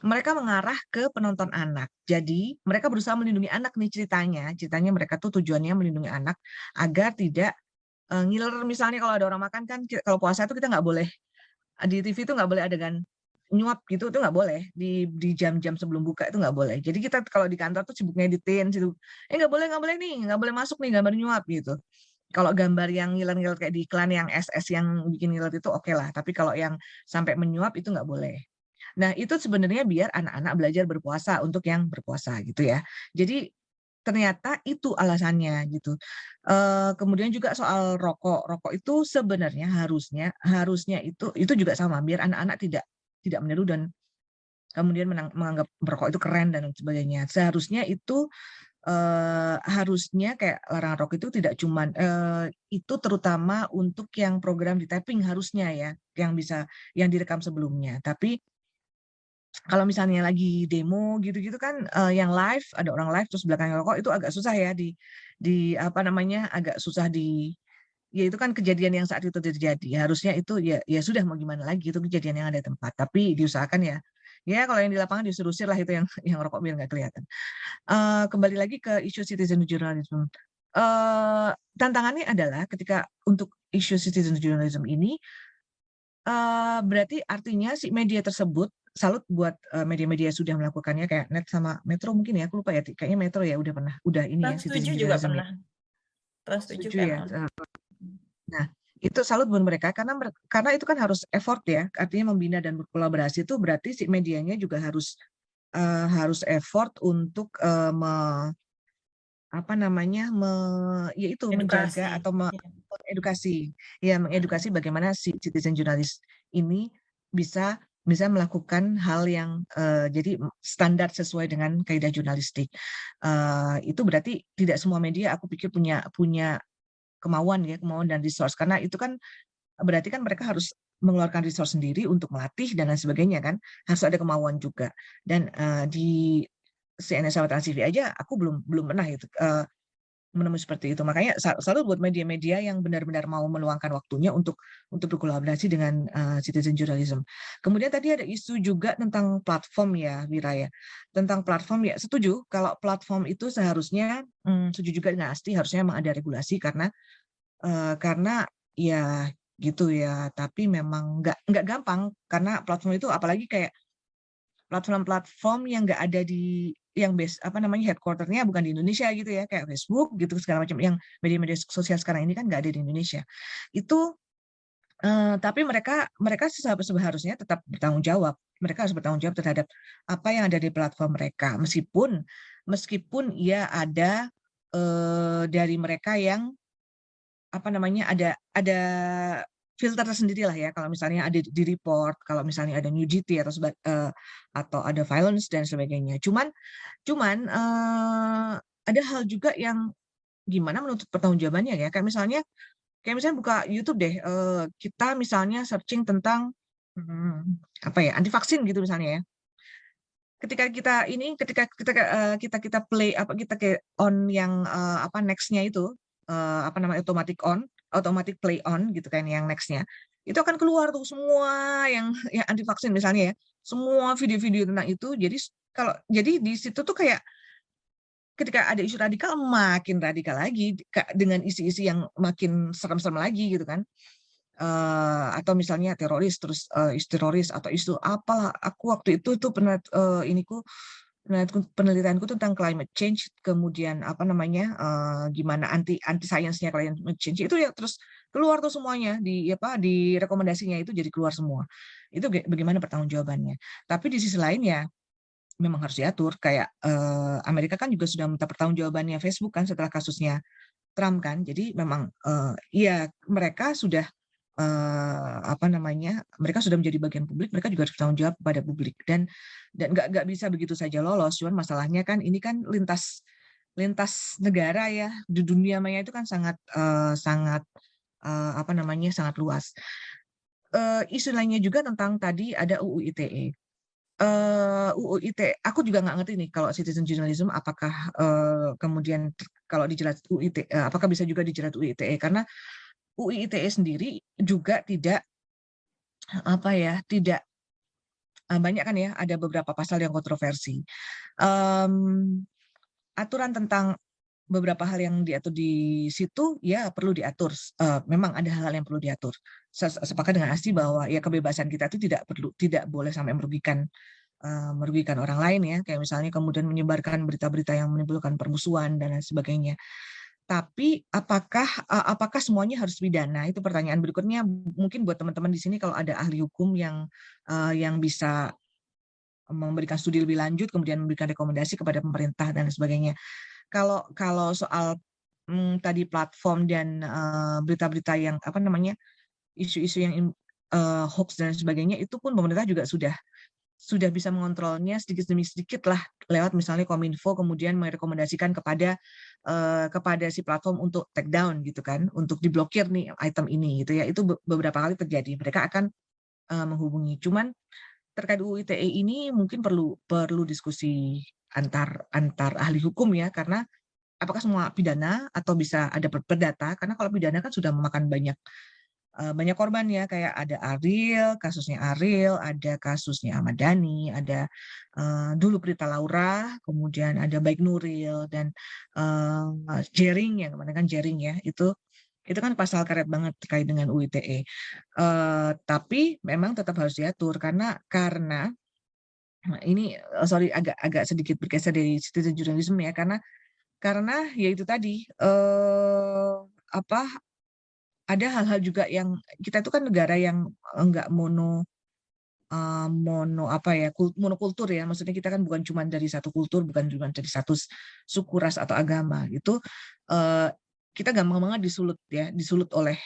mereka mengarah ke penonton anak. Jadi mereka berusaha melindungi anak nih ceritanya mereka tuh tujuannya melindungi anak agar tidak ngiler. Misalnya kalau ada orang makan kan kalau puasa itu kita nggak boleh di TV itu nggak boleh adegan nyuap gitu itu nggak boleh di jam-jam sebelum buka, itu nggak boleh. Jadi kita kalau di kantor tuh sibuk ngeditin, sibuk nggak boleh nih, nggak boleh masuk nih gambar nyuap gitu. Kalau gambar yang ngiler-ngiler kayak di iklan yang SS yang bikin ngiler itu oke lah, tapi kalau yang sampai menyuap itu nggak boleh. Nah, itu sebenarnya biar anak-anak belajar berpuasa untuk yang berpuasa gitu ya. Jadi ternyata itu alasannya gitu. Kemudian juga soal rokok itu sebenarnya harusnya itu juga sama biar anak-anak tidak meniru dan kemudian menganggap merokok itu keren dan sebagainya. Seharusnya itu harusnya kayak larangan rokok itu tidak cuman itu terutama untuk yang program di taping harusnya ya, yang direkam sebelumnya. Tapi kalau misalnya lagi demo gitu-gitu kan yang live, ada orang live terus belakangnya rokok itu agak susah ya di apa namanya, agak susah ya itu kan kejadian yang saat itu terjadi. Harusnya itu ya sudah mau gimana lagi, itu kejadian yang ada tempat. Tapi diusahakan ya kalau yang di lapangan disuruh-usir lah itu yang rokok biar nggak kelihatan. Kembali lagi ke isu citizen journalism. Tantangannya adalah ketika untuk isu citizen journalism ini berarti artinya si media tersebut, salut buat media-media sudah melakukannya kayak Net sama Metro mungkin ya, aku lupa ya, kayaknya Metro ya udah ini ya Trans 7 citizen juga journalism pernah. Trans 7 setuju kan. ya. Nah, itu salut buat mereka karena itu kan harus effort ya, artinya membina dan berkolaborasi itu berarti si medianya juga harus effort untuk apa namanya yaitu menjaga Edukasi. atau mengedukasi mengedukasi bagaimana si citizen jurnalis ini bisa melakukan hal yang jadi standar sesuai dengan kaidah jurnalistik. Itu berarti tidak semua media aku pikir punya kemauan dan resource, karena itu kan berarti kan mereka harus mengeluarkan resource sendiri untuk melatih dan lain sebagainya kan, harus ada kemauan juga. Dan di CNN sama Trans TV aja aku belum pernah itu menemui seperti itu. Makanya selalu buat media-media yang benar-benar mau meluangkan waktunya untuk berkolaborasi dengan citizen journalism. Kemudian tadi ada isu juga tentang platform ya, Wira ya. Tentang platform ya, setuju kalau platform itu seharusnya setuju juga dengan Asti, harusnya memang ada regulasi karena ya gitu ya, tapi memang nggak gampang karena platform itu apalagi kayak platform-platform yang nggak ada yang base apa namanya headquarter-nya bukan di Indonesia gitu ya, kayak Facebook gitu segala macam yang media-media sosial sekarang ini kan nggak ada di Indonesia. Itu tapi mereka seharusnya tetap bertanggung jawab. Mereka harus bertanggung jawab terhadap apa yang ada di platform mereka, meskipun ya ada dari mereka yang apa namanya ada filter tersendiri lah ya, kalau misalnya ada di report, kalau misalnya ada nudity atau ada violence dan sebagainya. Cuman ada hal juga yang gimana menuntut pertanggungjawabannya ya, kayak misalnya buka YouTube deh, kita misalnya searching tentang apa ya, anti vaksin gitu misalnya ya. Ketika kita play kita kayak on yang apa next-nya itu apa namanya automatic play on gitu kan yang next-nya. Itu akan keluar tuh semua yang anti vaksin misalnya ya. Semua video-video tentang itu. Jadi di situ tuh kayak ketika ada isu radikal makin radikal lagi dengan isi-isi yang makin serem-serem lagi gitu kan. Atau misalnya teroris terus isu teroris atau isu apalah, aku waktu itu tuh pernah penelitianku tentang climate change, kemudian apa namanya gimana anti science-nya climate change itu ya terus keluar tuh semuanya di rekomendasinya itu jadi keluar semua. Itu bagaimana pertanggungjawabannya. Tapi di sisi lain ya memang harus diatur, kayak Amerika kan juga sudah minta pertanggungjawabannya Facebook kan setelah kasusnya Trump kan. Jadi memang ya mereka sudah mereka sudah menjadi bagian publik, mereka juga harus bertanggung jawab kepada publik dan nggak bisa begitu saja lolos. Cuman masalahnya kan ini kan lintas negara ya, di dunia maya itu kan sangat sangat luas. Isu lainnya juga tentang tadi ada UU ITE. UU ITE, aku juga nggak ngerti nih kalau citizen journalism apakah kemudian kalau dijerat UU ITE, apakah bisa juga dijerat UU ITE, karena UU ITE sendiri juga tidak banyak kan ya, ada beberapa pasal yang kontroversi. Aturan tentang beberapa hal yang diatur di situ ya perlu diatur. Memang ada hal-hal yang perlu diatur. Sepakat dengan Asti bahwa ya kebebasan kita itu tidak boleh sampai merugikan orang lain ya, kayak misalnya kemudian menyebarkan berita-berita yang menimbulkan permusuhan dan lain sebagainya. Tapi apakah semuanya harus pidana? Itu pertanyaan berikutnya. Mungkin buat teman-teman di sini kalau ada ahli hukum yang bisa memberikan studi lebih lanjut, kemudian memberikan rekomendasi kepada pemerintah dan sebagainya. Kalau soal tadi platform dan berita-berita yang isu-isu yang hoax dan sebagainya, itu pun pemerintah juga sudah bisa mengontrolnya sedikit demi sedikit lah lewat misalnya Kominfo kemudian merekomendasikan kepada si platform untuk take down gitu kan, untuk diblokir nih item ini gitu ya. Itu beberapa kali terjadi. Mereka akan menghubungi. Cuman terkait UU ITE ini mungkin perlu diskusi antar ahli hukum ya, karena apakah semua pidana atau bisa ada perdata, karena kalau pidana kan sudah memakan banyak korban ya, kayak ada kasusnya Ariel, ada kasusnya Ahmad Dhani, ada dulu Prita Laura, kemudian ada Baik Nuril dan Jering ya, kemarin kan Jering ya, itu kan pasal karet banget terkait dengan UU ITE. Tapi memang tetap harus diatur karena ini sorry agak sedikit bergeser dari citizen journalism ya, karena ya itu tadi ada hal-hal juga yang kita itu kan negara yang enggak monokultur ya, maksudnya kita kan bukan cuma dari satu kultur, bukan cuma dari satu suku, ras atau agama gitu. Kita gampang banget disulut oleh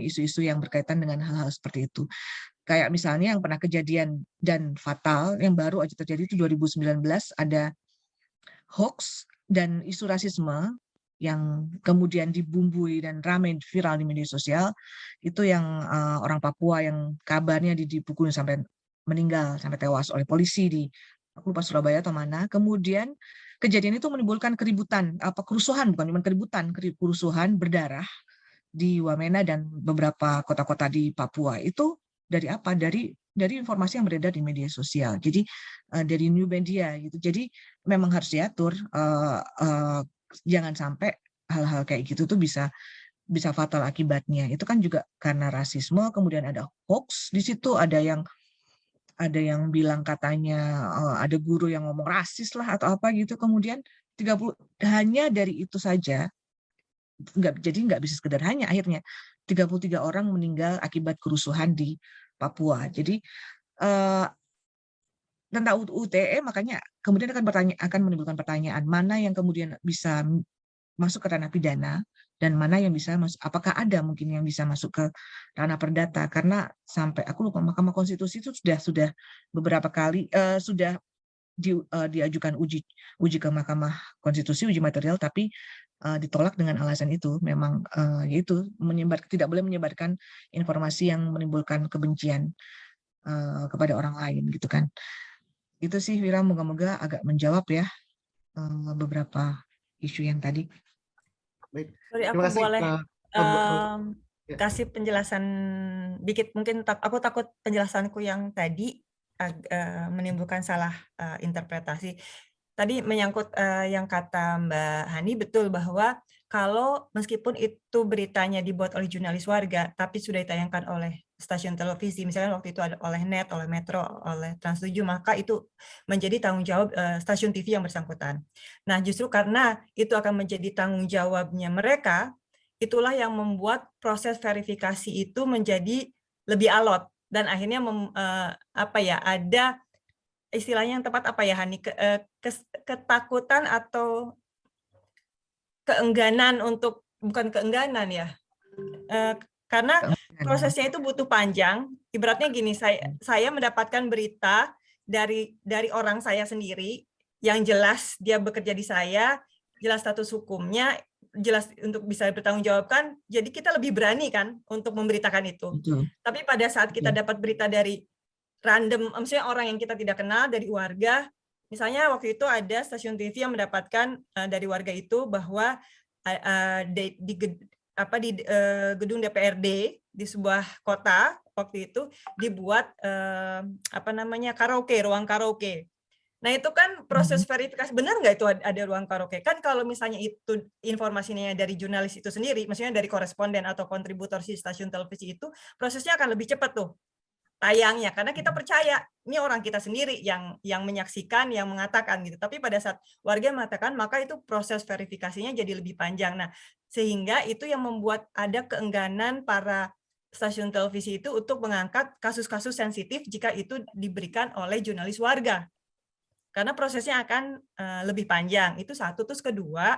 isu-isu yang berkaitan dengan hal-hal seperti itu. Kayak misalnya yang pernah kejadian dan fatal yang baru aja terjadi itu 2019, ada hoax dan isu rasisme yang kemudian dibumbui dan ramai viral di media sosial, itu yang orang Papua yang kabarnya dipukul sampai meninggal, sampai tewas oleh polisi di, aku lupa Surabaya atau mana. Kemudian kejadian itu menimbulkan kerusuhan, bukan cuma kerusuhan berdarah di Wamena dan beberapa kota-kota di Papua. Itu dari apa? Dari informasi yang beredar di media sosial. Jadi dari new media gitu. Jadi memang harus diatur. Jangan sampai hal-hal kayak gitu tuh bisa fatal akibatnya. Itu kan juga karena rasisme, kemudian ada hoax di situ, ada yang bilang katanya ada guru yang ngomong rasis lah atau apa gitu, kemudian 30 hanya dari itu saja nggak bisa sekedar hanya, akhirnya 33 orang meninggal akibat kerusuhan di Papua. Jadi tentang UU ITE makanya kemudian akan menimbulkan pertanyaan mana yang kemudian bisa masuk ke ranah pidana dan mana yang bisa apakah ada mungkin yang bisa masuk ke ranah perdata, karena sampai aku lupa Mahkamah Konstitusi itu sudah beberapa kali sudah diajukan uji ke Mahkamah Konstitusi, uji material, tapi ditolak dengan alasan itu memang yaitu tidak boleh menyebarkan informasi yang menimbulkan kebencian kepada orang lain gitu kan. Itu sih Wira, moga-moga agak menjawab ya beberapa isu yang tadi. Baik. Sorry, aku Terima kasih. boleh Ya. kasih penjelasan dikit, mungkin aku takut penjelasanku yang tadi menimbulkan salah interpretasi. Tadi menyangkut yang kata Mbak Hani, betul bahwa kalau meskipun itu beritanya dibuat oleh jurnalis warga, tapi sudah ditayangkan oleh stasiun televisi, misalnya waktu itu ada oleh NET, oleh Metro, oleh Trans7, maka itu menjadi tanggung jawab stasiun TV yang bersangkutan. Nah, justru karena itu akan menjadi tanggung jawabnya mereka, itulah yang membuat proses verifikasi itu menjadi lebih alot, dan akhirnya ada istilahnya yang tepat apa ya Hani, ketakutan atau keengganan untuk, bukan keengganan ya, karena prosesnya itu butuh panjang. Ibaratnya gini, saya mendapatkan berita dari orang saya sendiri yang jelas dia bekerja di saya, jelas status hukumnya, jelas untuk bisa bertanggungjawabkan, jadi kita lebih berani kan untuk memberitakan itu. Betul. Tapi pada saat kita dapat berita dari random, misalnya orang yang kita tidak kenal, dari warga, misalnya waktu itu ada stasiun TV yang mendapatkan dari warga itu bahwa di gedung DPRD di sebuah kota waktu itu dibuat karaoke, ruang karaoke. Nah itu kan proses verifikasi, benar nggak itu ada ruang karaoke? Kan kalau misalnya itu informasinya dari jurnalis itu sendiri, maksudnya dari koresponden atau kontributor si stasiun televisi itu, prosesnya akan lebih cepat tuh tayangnya, karena kita percaya ini orang kita sendiri yang menyaksikan, yang mengatakan gitu. Tapi pada saat warga mengatakan, maka itu proses verifikasinya jadi lebih panjang. Nah, sehingga itu yang membuat ada keengganan para stasiun televisi itu untuk mengangkat kasus-kasus sensitif jika itu diberikan oleh jurnalis warga. Karena prosesnya akan lebih panjang. Itu satu. Terus kedua,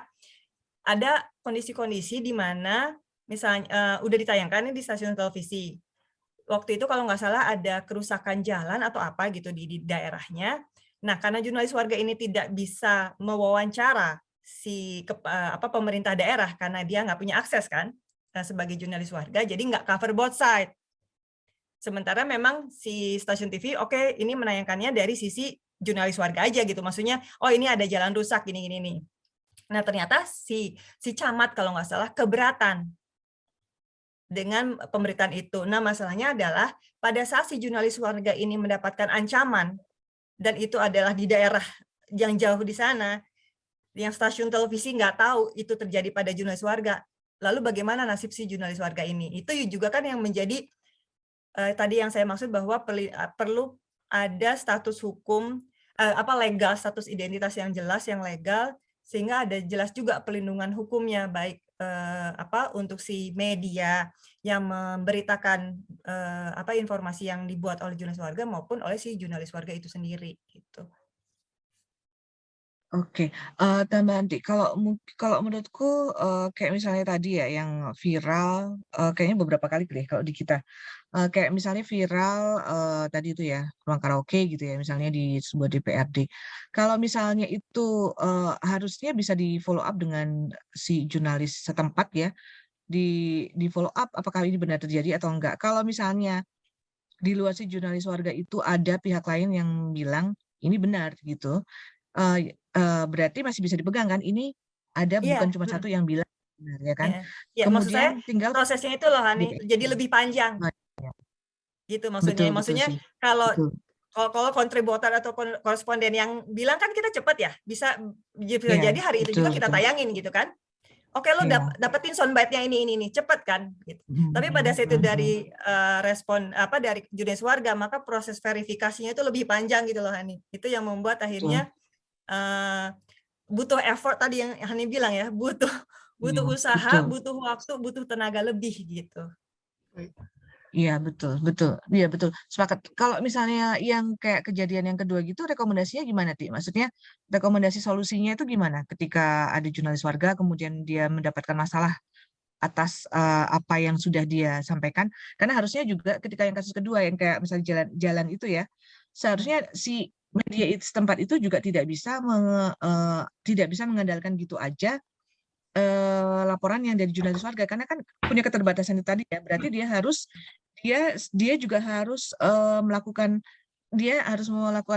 ada kondisi-kondisi di mana misalnya udah ditayangkan di stasiun televisi. Waktu itu kalau nggak salah ada kerusakan jalan atau apa gitu di daerahnya. Nah, karena jurnalis warga ini tidak bisa mewawancara si pemerintah daerah karena dia nggak punya akses kan sebagai jurnalis warga, jadi nggak cover both side. Sementara memang si stasiun TV, oke, ini menayangkannya dari sisi jurnalis warga aja gitu. Maksudnya, oh ini ada jalan rusak gini nih. Nah, ternyata si camat kalau nggak salah keberatan dengan pemberitaan itu. Nah, masalahnya adalah pada saat si jurnalis warga ini mendapatkan ancaman, dan itu adalah di daerah yang jauh di sana, yang stasiun televisi nggak tahu itu terjadi pada jurnalis warga. Lalu bagaimana nasib si jurnalis warga ini? Itu juga kan yang menjadi tadi yang saya maksud bahwa perlu ada status hukum, legal, status identitas yang jelas, yang legal, sehingga ada jelas juga pelindungan hukumnya, baik untuk si media yang memberitakan informasi yang dibuat oleh jurnalis warga maupun oleh si jurnalis warga itu sendiri gitu. Oke, tambahan kalau menurutku kayak misalnya tadi ya yang viral, kayaknya beberapa kali deh kalau di kita, kayak misalnya viral tadi itu ya ruang karaoke gitu ya misalnya di sebuah DPRD. Kalau misalnya itu harusnya bisa di follow up dengan si jurnalis setempat ya, di follow up apakah ini benar terjadi atau enggak. Kalau misalnya di luar si jurnalis warga itu ada pihak lain yang bilang ini benar gitu. Berarti masih bisa dipegang kan? Ini ada bukan cuma satu yang bilang benar ya kan? Ya, maksud saya tinggal prosesnya itu loh Hani, jadi lebih panjang. Gitu maksudnya. Maksudnya kalau kontributor atau koresponden yang bilang kan kita cepat ya, bisa jadi hari itu juga kita tayangin gitu kan. Oke, lo dapetin soundbite-nya ini cepet kan gitu. Tapi pada saat itu dari respon dari jurnalis warga, maka proses verifikasinya itu lebih panjang gitu loh Hani. Itu yang membuat akhirnya butuh effort tadi yang Hani bilang ya, butuh usaha, butuh waktu, butuh tenaga lebih gitu. Iya betul, iya betul. Sepakat. Kalau misalnya yang kayak kejadian yang kedua gitu, rekomendasinya gimana, Ti? Maksudnya rekomendasi solusinya itu gimana? Ketika ada jurnalis warga, kemudian dia mendapatkan masalah atas apa yang sudah dia sampaikan. Karena harusnya juga ketika yang kasus kedua, yang kayak misalnya jalan itu ya, seharusnya si media setempat itu juga tidak bisa mengandalkan gitu aja laporan yang dari jurnalis warga, karena kan punya keterbatasan itu tadi ya, berarti dia juga harus melakukan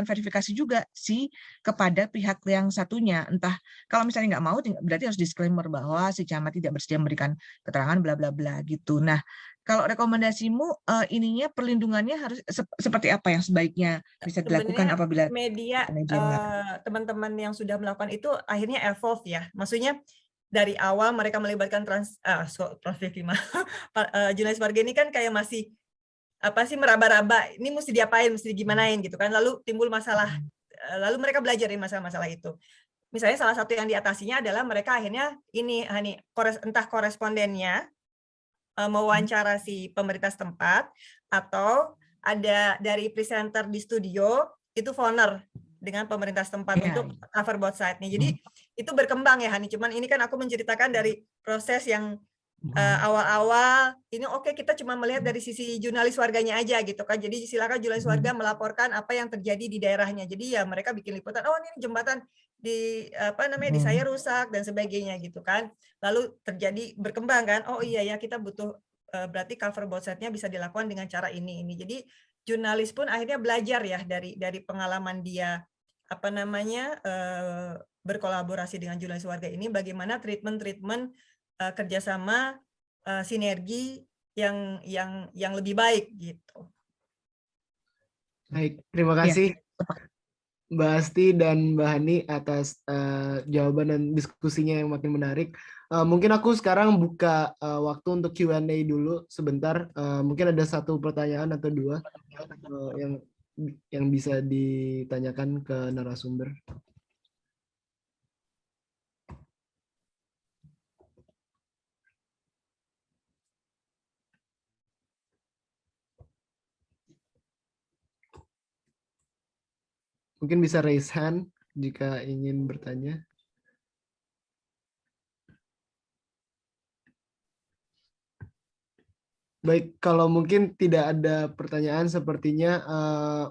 verifikasi juga sih kepada pihak yang satunya. Entah kalau misalnya nggak mau, berarti harus disclaimer bahwa si camat tidak bersedia memberikan keterangan bla bla bla gitu. Nah, kalau rekomendasimu ininya perlindungannya harus seperti apa yang sebaiknya bisa dilakukan apabila media teman-teman yang sudah melakukan itu akhirnya evolve ya. Maksudnya dari awal mereka melibatkan jurnalis warga ini kan kayak masih meraba-raba, ini mesti diapain, mesti gimanain gitu kan, lalu timbul masalah, lalu mereka belajar dari masalah-masalah itu. Misalnya salah satu yang diatasinya adalah mereka akhirnya ini entah korespondennya mewawancara si pemerintah setempat, atau ada dari presenter di studio itu phoner dengan pemerintah setempat untuk cover both side-nya. Jadi itu berkembang ya Hani, cuman ini kan aku menceritakan dari proses yang awal-awal, ini oke, kita cuma melihat dari sisi jurnalis warganya aja gitu kan. Jadi silakan jurnalis warga melaporkan apa yang terjadi di daerahnya. Jadi ya mereka bikin liputan, oh ini jembatan di di saya rusak dan sebagainya gitu kan. Lalu terjadi berkembang kan, oh iya ya kita butuh berarti cover both side-nya bisa dilakukan dengan cara ini. Jadi jurnalis pun akhirnya belajar ya dari pengalaman dia berkolaborasi dengan jurnalis warga ini, bagaimana treatment kerjasama sinergi yang lebih baik gitu. Baik, terima kasih. Mbak Asti dan Mbak Hani atas jawaban dan diskusinya yang makin menarik. Mungkin aku sekarang buka waktu untuk Q&A dulu sebentar. Mungkin ada satu pertanyaan atau dua yang bisa ditanyakan ke narasumber. Mungkin bisa raise hand jika ingin bertanya. Baik, kalau mungkin tidak ada pertanyaan sepertinya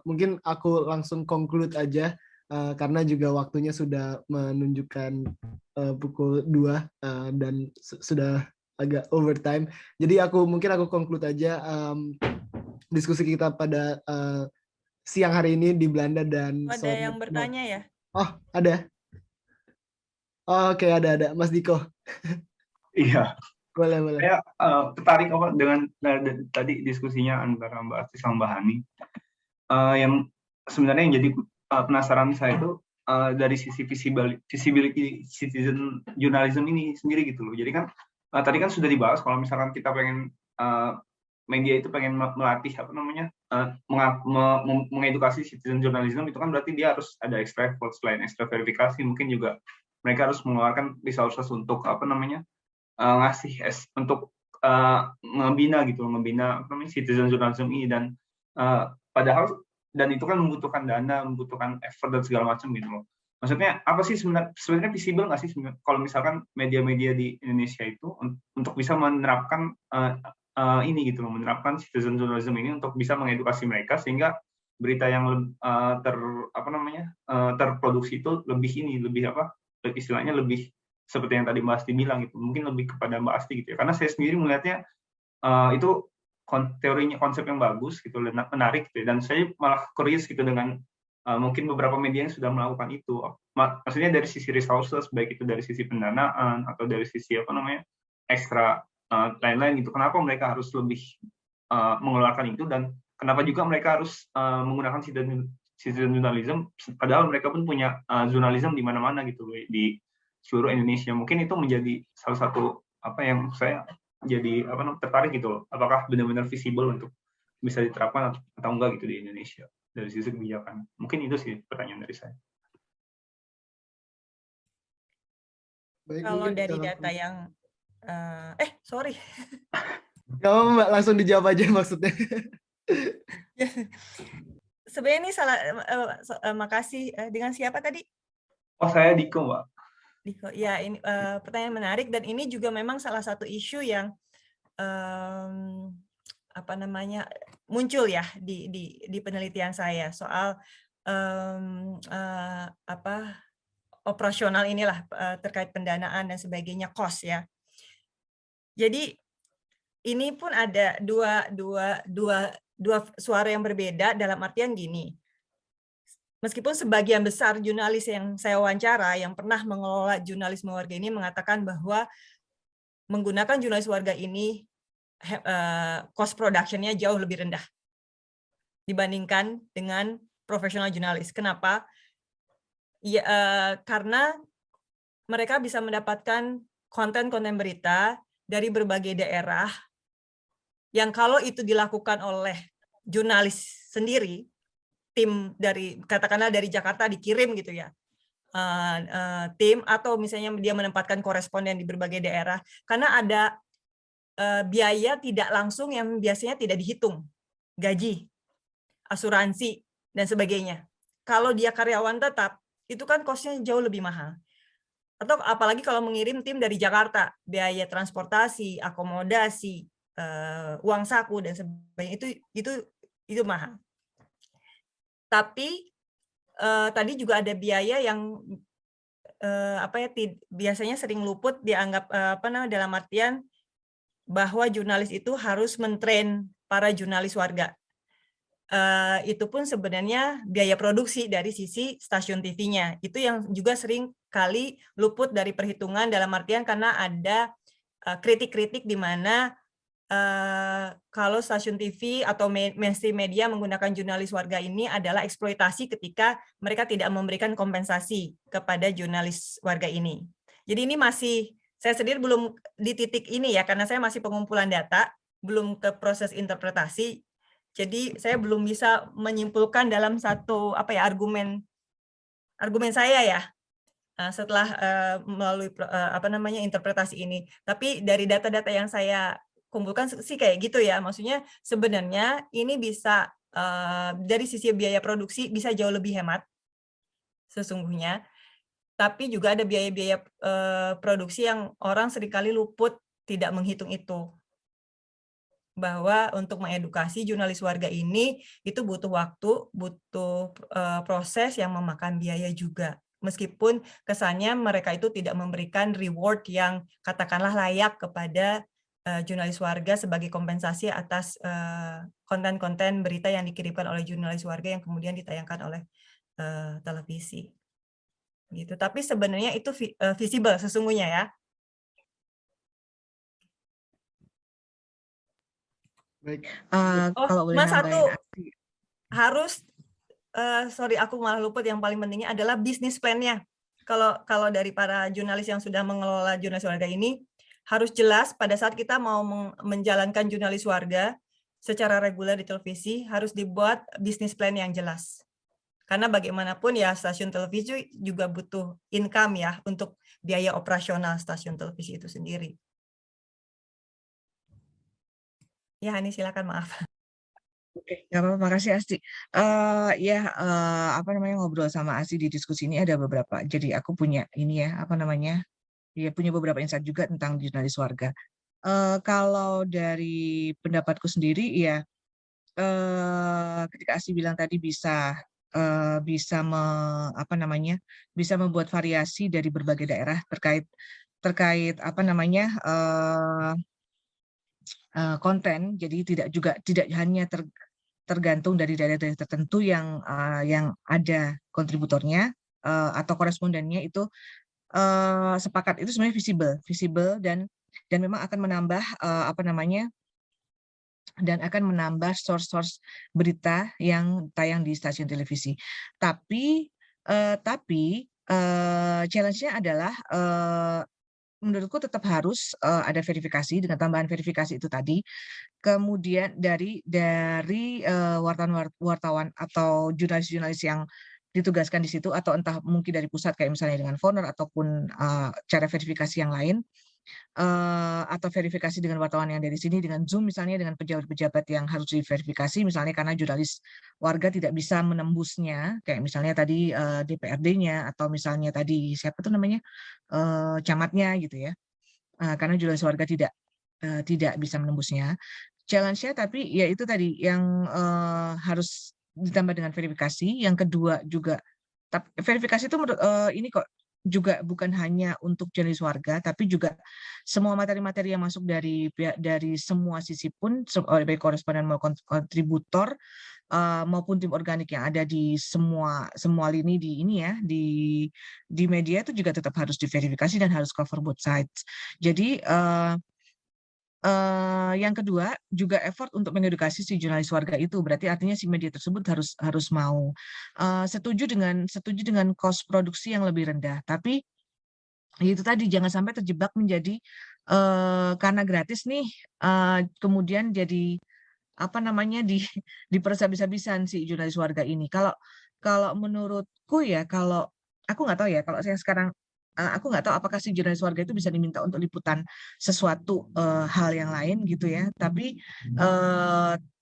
mungkin aku langsung conclude aja karena juga waktunya sudah menunjukkan pukul 2 dan sudah agak overtime. Jadi mungkin aku conclude aja diskusi kita pada siang hari ini di Belanda dan Ada yang bertanya ya? Oh, ada. Oh, oke, ada Mas Diko. Iya. Boleh. Saya tertarik dengan tadi diskusinya antara Mbak Asti sama Mbak Hani. Yang sebenarnya yang jadi penasaran saya itu dari sisi visibility citizen journalism ini sendiri gitu loh. Jadi kan tadi kan sudah dibahas kalau misalkan kita pengen media itu pengen melatih mengedukasi citizen journalism, itu kan berarti dia harus ada extra effort. Selain extra verifikasi, mungkin juga mereka harus mengeluarkan resources untuk ngasih untuk ngebina citizen journalism ini, dan padahal dan itu kan membutuhkan dana, membutuhkan effort dan segala macam gitu loh. Maksudnya apa sih sebenarnya visible nggak sih kalau misalkan media-media di Indonesia itu untuk bisa menerapkan ini gitu loh, menerapkan citizen journalism ini untuk bisa mengedukasi mereka sehingga berita yang terproduksi itu istilahnya lebih seperti yang tadi Mbak Asti bilang gitu, mungkin lebih kepada Mbak Asti gitu ya. Karena saya sendiri melihatnya itu teorinya konsep yang bagus gitu, menarik gitu ya. Dan saya malah curious gitu dengan mungkin beberapa media yang sudah melakukan itu. Maksudnya dari sisi resources, baik itu dari sisi pendanaan atau dari sisi ekstra lain-lain gitu. Kenapa mereka harus lebih mengeluarkan itu, dan kenapa juga mereka harus menggunakan citizen journalism padahal mereka pun punya jurnalisme di mana-mana gitu di seluruh Indonesia. Mungkin itu menjadi salah satu yang saya jadi tertarik gitu loh. Apakah benar-benar visible untuk bisa diterapkan atau enggak gitu di Indonesia dari sisi kebijakan. Mungkin itu sih pertanyaan dari saya. Baik, Kalau dari data yang sorry. Gak apa Mbak, langsung dijawab aja maksudnya. Sebenarnya ini salah, makasih. Dengan siapa tadi? Oh, saya Diko, Mbak. Diko, ya ini pertanyaan menarik, dan ini juga memang salah satu isu yang muncul ya di penelitian saya soal operasional inilah terkait pendanaan dan sebagainya, cost ya. Jadi ini pun ada dua suara yang berbeda, dalam artian gini. Meskipun sebagian besar jurnalis yang saya wawancara yang pernah mengelola jurnalisme warga ini mengatakan bahwa menggunakan jurnalis warga ini cost production-nya jauh lebih rendah dibandingkan dengan profesional jurnalis. Kenapa? Ya, karena mereka bisa mendapatkan konten-konten berita dari berbagai daerah yang kalau itu dilakukan oleh jurnalis sendiri, tim katakanlah dari Jakarta dikirim gitu ya, tim, atau misalnya dia menempatkan koresponden di berbagai daerah, karena ada biaya tidak langsung yang biasanya tidak dihitung, gaji, asuransi, dan sebagainya. Kalau dia karyawan tetap, itu kan cost-nya jauh lebih mahal. Atau apalagi kalau mengirim tim dari Jakarta, biaya transportasi, akomodasi, uang saku, dan sebagainya, itu mahal. Tapi tadi juga ada biaya yang biasanya sering luput, dianggap dalam artian bahwa jurnalis itu harus mentrain para jurnalis warga. Itu pun sebenarnya biaya produksi dari sisi stasiun TV-nya. Itu yang juga sering kali luput dari perhitungan, dalam artian karena ada kritik-kritik di mana kalau stasiun TV atau mainstream media menggunakan jurnalis warga ini adalah eksploitasi ketika mereka tidak memberikan kompensasi kepada jurnalis warga ini. Jadi ini masih, saya sendiri belum di titik ini ya, karena saya masih pengumpulan data, belum ke proses interpretasi. Jadi saya belum bisa menyimpulkan dalam satu argumen saya ya setelah melalui interpretasi ini. Tapi dari data-data yang saya kumpulkan sih kayak gitu ya. Maksudnya sebenarnya ini bisa dari sisi biaya produksi bisa jauh lebih hemat sesungguhnya. Tapi juga ada biaya-biaya produksi yang orang seringkali luput tidak menghitung itu. Bahwa untuk mengedukasi jurnalis warga ini itu butuh waktu, butuh proses yang memakan biaya juga. Meskipun kesannya mereka itu tidak memberikan reward yang katakanlah layak kepada jurnalis warga sebagai kompensasi atas konten-konten berita yang dikirimkan oleh jurnalis warga yang kemudian ditayangkan oleh televisi. Gitu. Tapi sebenarnya itu visible sesungguhnya ya. Baik. Kalau boleh Mas, satu nambahin Asti. harus sorry aku malah luput, yang paling pentingnya adalah bisnis plan-nya. Kalau dari para jurnalis yang sudah mengelola jurnalis warga ini harus jelas pada saat kita mau menjalankan jurnalis warga secara reguler di televisi harus dibuat bisnis plan yang jelas. Karena bagaimanapun ya stasiun televisi juga butuh income ya untuk biaya operasional stasiun televisi itu sendiri. Ya, Hani silakan, maaf. Oke, nggak apa-apa, makasih Asti. Ngobrol sama Asti di diskusi ini ada beberapa. Jadi aku punya ini ya, punya beberapa insight juga tentang jurnalis warga. Kalau dari pendapatku sendiri ya, ketika Asti bilang tadi bisa membuat variasi dari berbagai daerah terkait konten, jadi tidak hanya tergantung dari daerah-daerah tertentu yang ada kontributornya atau korespondennya itu sepakat itu sebenarnya visible dan memang akan menambah source berita yang tayang di stasiun televisi. Tapi challenge-nya adalah menurutku tetap harus ada verifikasi dengan tambahan verifikasi itu tadi. Kemudian dari wartawan atau jurnalis-jurnalis yang ditugaskan di situ atau entah mungkin dari pusat kayak misalnya dengan Foner ataupun cara verifikasi yang lain atau verifikasi dengan wartawan yang dari sini dengan Zoom misalnya dengan pejabat-pejabat yang harus diverifikasi misalnya karena jurnalis warga tidak bisa menembusnya kayak misalnya tadi DPRD-nya atau misalnya tadi siapa tuh namanya camatnya gitu ya karena jurnalis warga tidak bisa menembusnya. Challenge-nya tapi ya itu tadi yang harus ditambah dengan verifikasi. Yang kedua juga verifikasi itu ini kok juga bukan hanya untuk jurnalis warga, tapi juga semua materi-materi yang masuk dari semua sisi pun, baik koresponden maupun kontributor maupun tim organik yang ada di semua lini di media itu juga tetap harus diverifikasi dan harus cover both sides. Jadi yang kedua juga effort untuk mengedukasi si jurnalis warga itu berarti artinya si media tersebut harus mau setuju dengan cost produksi yang lebih rendah tapi itu tadi jangan sampai terjebak menjadi karena gratis nih kemudian jadi diperas habis-habisan si jurnalis warga ini. Kalau menurutku ya kalau aku nggak tahu ya kalau saya sekarang aku nggak tahu apakah si jurnalis warga itu bisa diminta untuk liputan sesuatu hal yang lain gitu ya. Tapi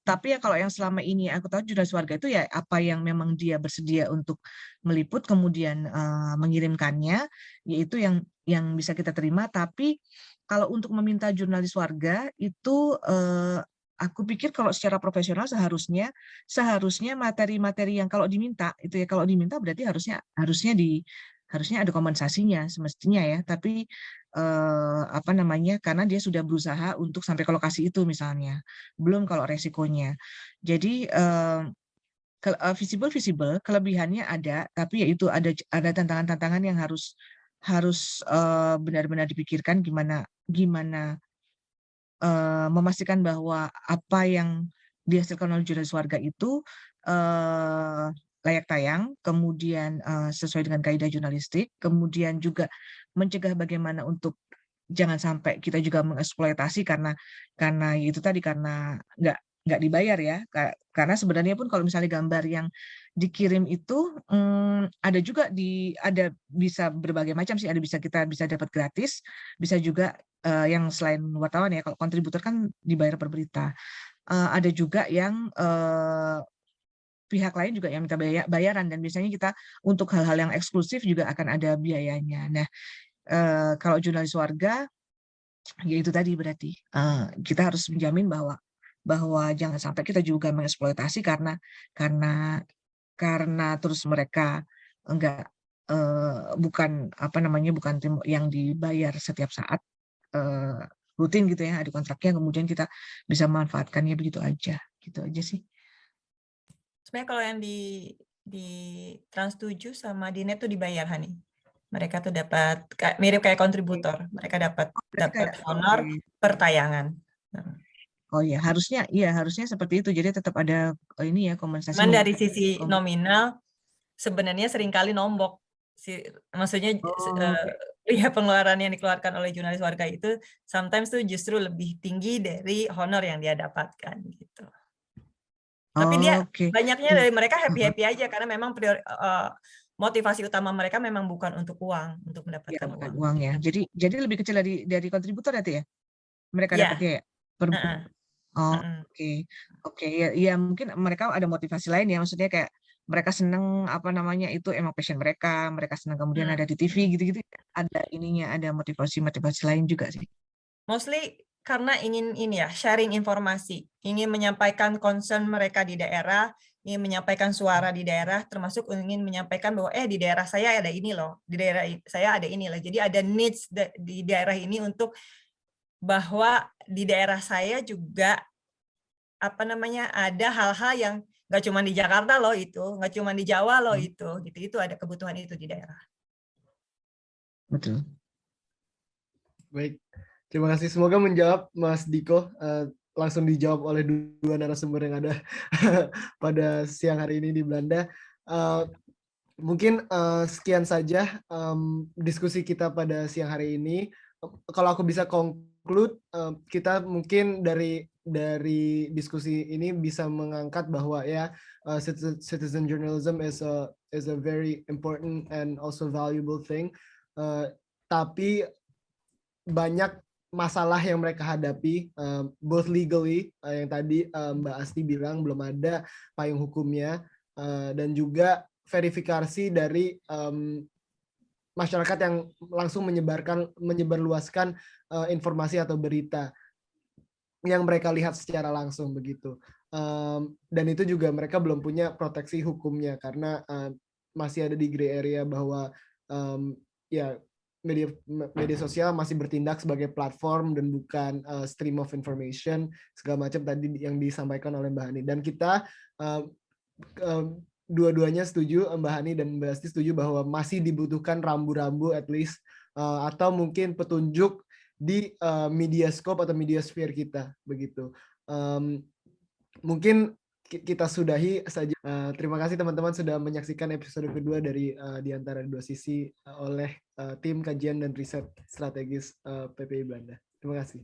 ya kalau yang selama ini aku tahu jurnalis warga itu ya apa yang memang dia bersedia untuk meliput kemudian mengirimkannya, yaitu yang bisa kita terima. Tapi kalau untuk meminta jurnalis warga itu aku pikir kalau secara profesional seharusnya materi-materi yang kalau diminta berarti harusnya ada kompensasinya semestinya ya, tapi karena dia sudah berusaha untuk sampai ke lokasi itu misalnya, belum kalau resikonya. Jadi visible kelebihannya ada, tapi yaitu ada tantangan-tantangan yang harus benar-benar dipikirkan gimana memastikan bahwa apa yang dihasilkan oleh jurnalis warga itu layak tayang, kemudian sesuai dengan kaidah jurnalistik, kemudian juga mencegah bagaimana untuk jangan sampai kita juga mengeksploitasi karena itu tadi karena nggak dibayar ya. Karena sebenarnya pun kalau misalnya gambar yang dikirim itu ada juga ada bisa berbagai macam sih, ada kita bisa dapat gratis, bisa juga yang selain wartawan ya, kalau kontributor kan dibayar per berita. Ada juga yang pihak lain juga yang minta bayaran, dan biasanya kita untuk hal-hal yang eksklusif juga akan ada biayanya. Nah, kalau jurnalis warga, ya itu tadi berarti kita harus menjamin bahwa jangan sampai kita juga mengeksploitasi karena terus mereka enggak bukan tim yang dibayar setiap saat rutin gitu ya, ada kontraknya, kemudian kita bisa memanfaatkannya begitu aja sih. Sebenarnya kalau yang di Trans 7 sama di Net tuh dibayar, Hani. Mereka tuh dapat mirip kayak kontributor. Mereka dapat honor per tayangan. Oh ya, harusnya seperti itu. Jadi tetap ada ini ya, kompensasi. Cuman dari sisi nominal sebenarnya seringkali nombok. Maksudnya ya pengeluaran yang dikeluarkan oleh jurnalis warga itu sometimes tuh justru lebih tinggi dari honor yang dia dapatkan gitu. Tapi dia banyaknya dari mereka happy-happy aja karena memang motivasi utama mereka memang bukan untuk uang, untuk mendapatkan uang. Uang ya. Jadi lebih kecil dari kontributor ya? Mereka dapatnya ya? Oke. Ya mungkin mereka ada motivasi lain ya, maksudnya kayak mereka seneng itu emang passion mereka seneng kemudian ada di TV gitu-gitu, ada ininya, ada motivasi lain juga sih. Mostly karena ingin sharing informasi, ingin menyampaikan concern mereka di daerah, ingin menyampaikan suara di daerah, termasuk ingin menyampaikan bahwa di daerah saya ada ini loh, di daerah saya ada ini loh. Jadi ada needs di daerah ini untuk bahwa di daerah saya juga ada hal-hal yang nggak cuma di Jakarta loh itu, nggak cuma di Jawa loh itu ada kebutuhan itu di daerah. Betul. Baik. Terima kasih. Semoga menjawab, Mas Diko. Langsung dijawab oleh dua narasumber yang ada pada siang hari ini di Belanda. Mungkin sekian saja diskusi kita pada siang hari ini. Kalau aku bisa conclude, kita mungkin dari diskusi ini bisa mengangkat bahwa ya citizen journalism is a very important and also valuable thing. Tapi banyak masalah yang mereka hadapi, both legally, yang tadi Mbak Asti bilang belum ada payung hukumnya, dan juga verifikasi dari masyarakat yang langsung menyebarluaskan informasi atau berita yang mereka lihat secara langsung begitu. Dan itu juga mereka belum punya proteksi hukumnya karena masih ada di gray area bahwa ya media sosial masih bertindak sebagai platform dan bukan stream of information segala macam tadi yang disampaikan oleh Mbak Hani. Dan kita dua-duanya setuju, Mbak Hani dan Mbak Asti setuju bahwa masih dibutuhkan rambu-rambu at least atau mungkin petunjuk di media scope atau media sphere kita begitu. Mungkin kita sudahi saja. Terima kasih teman-teman sudah menyaksikan episode kedua dari Di Antara Dua Sisi oleh tim kajian dan riset strategis PPI Belanda. Terima kasih.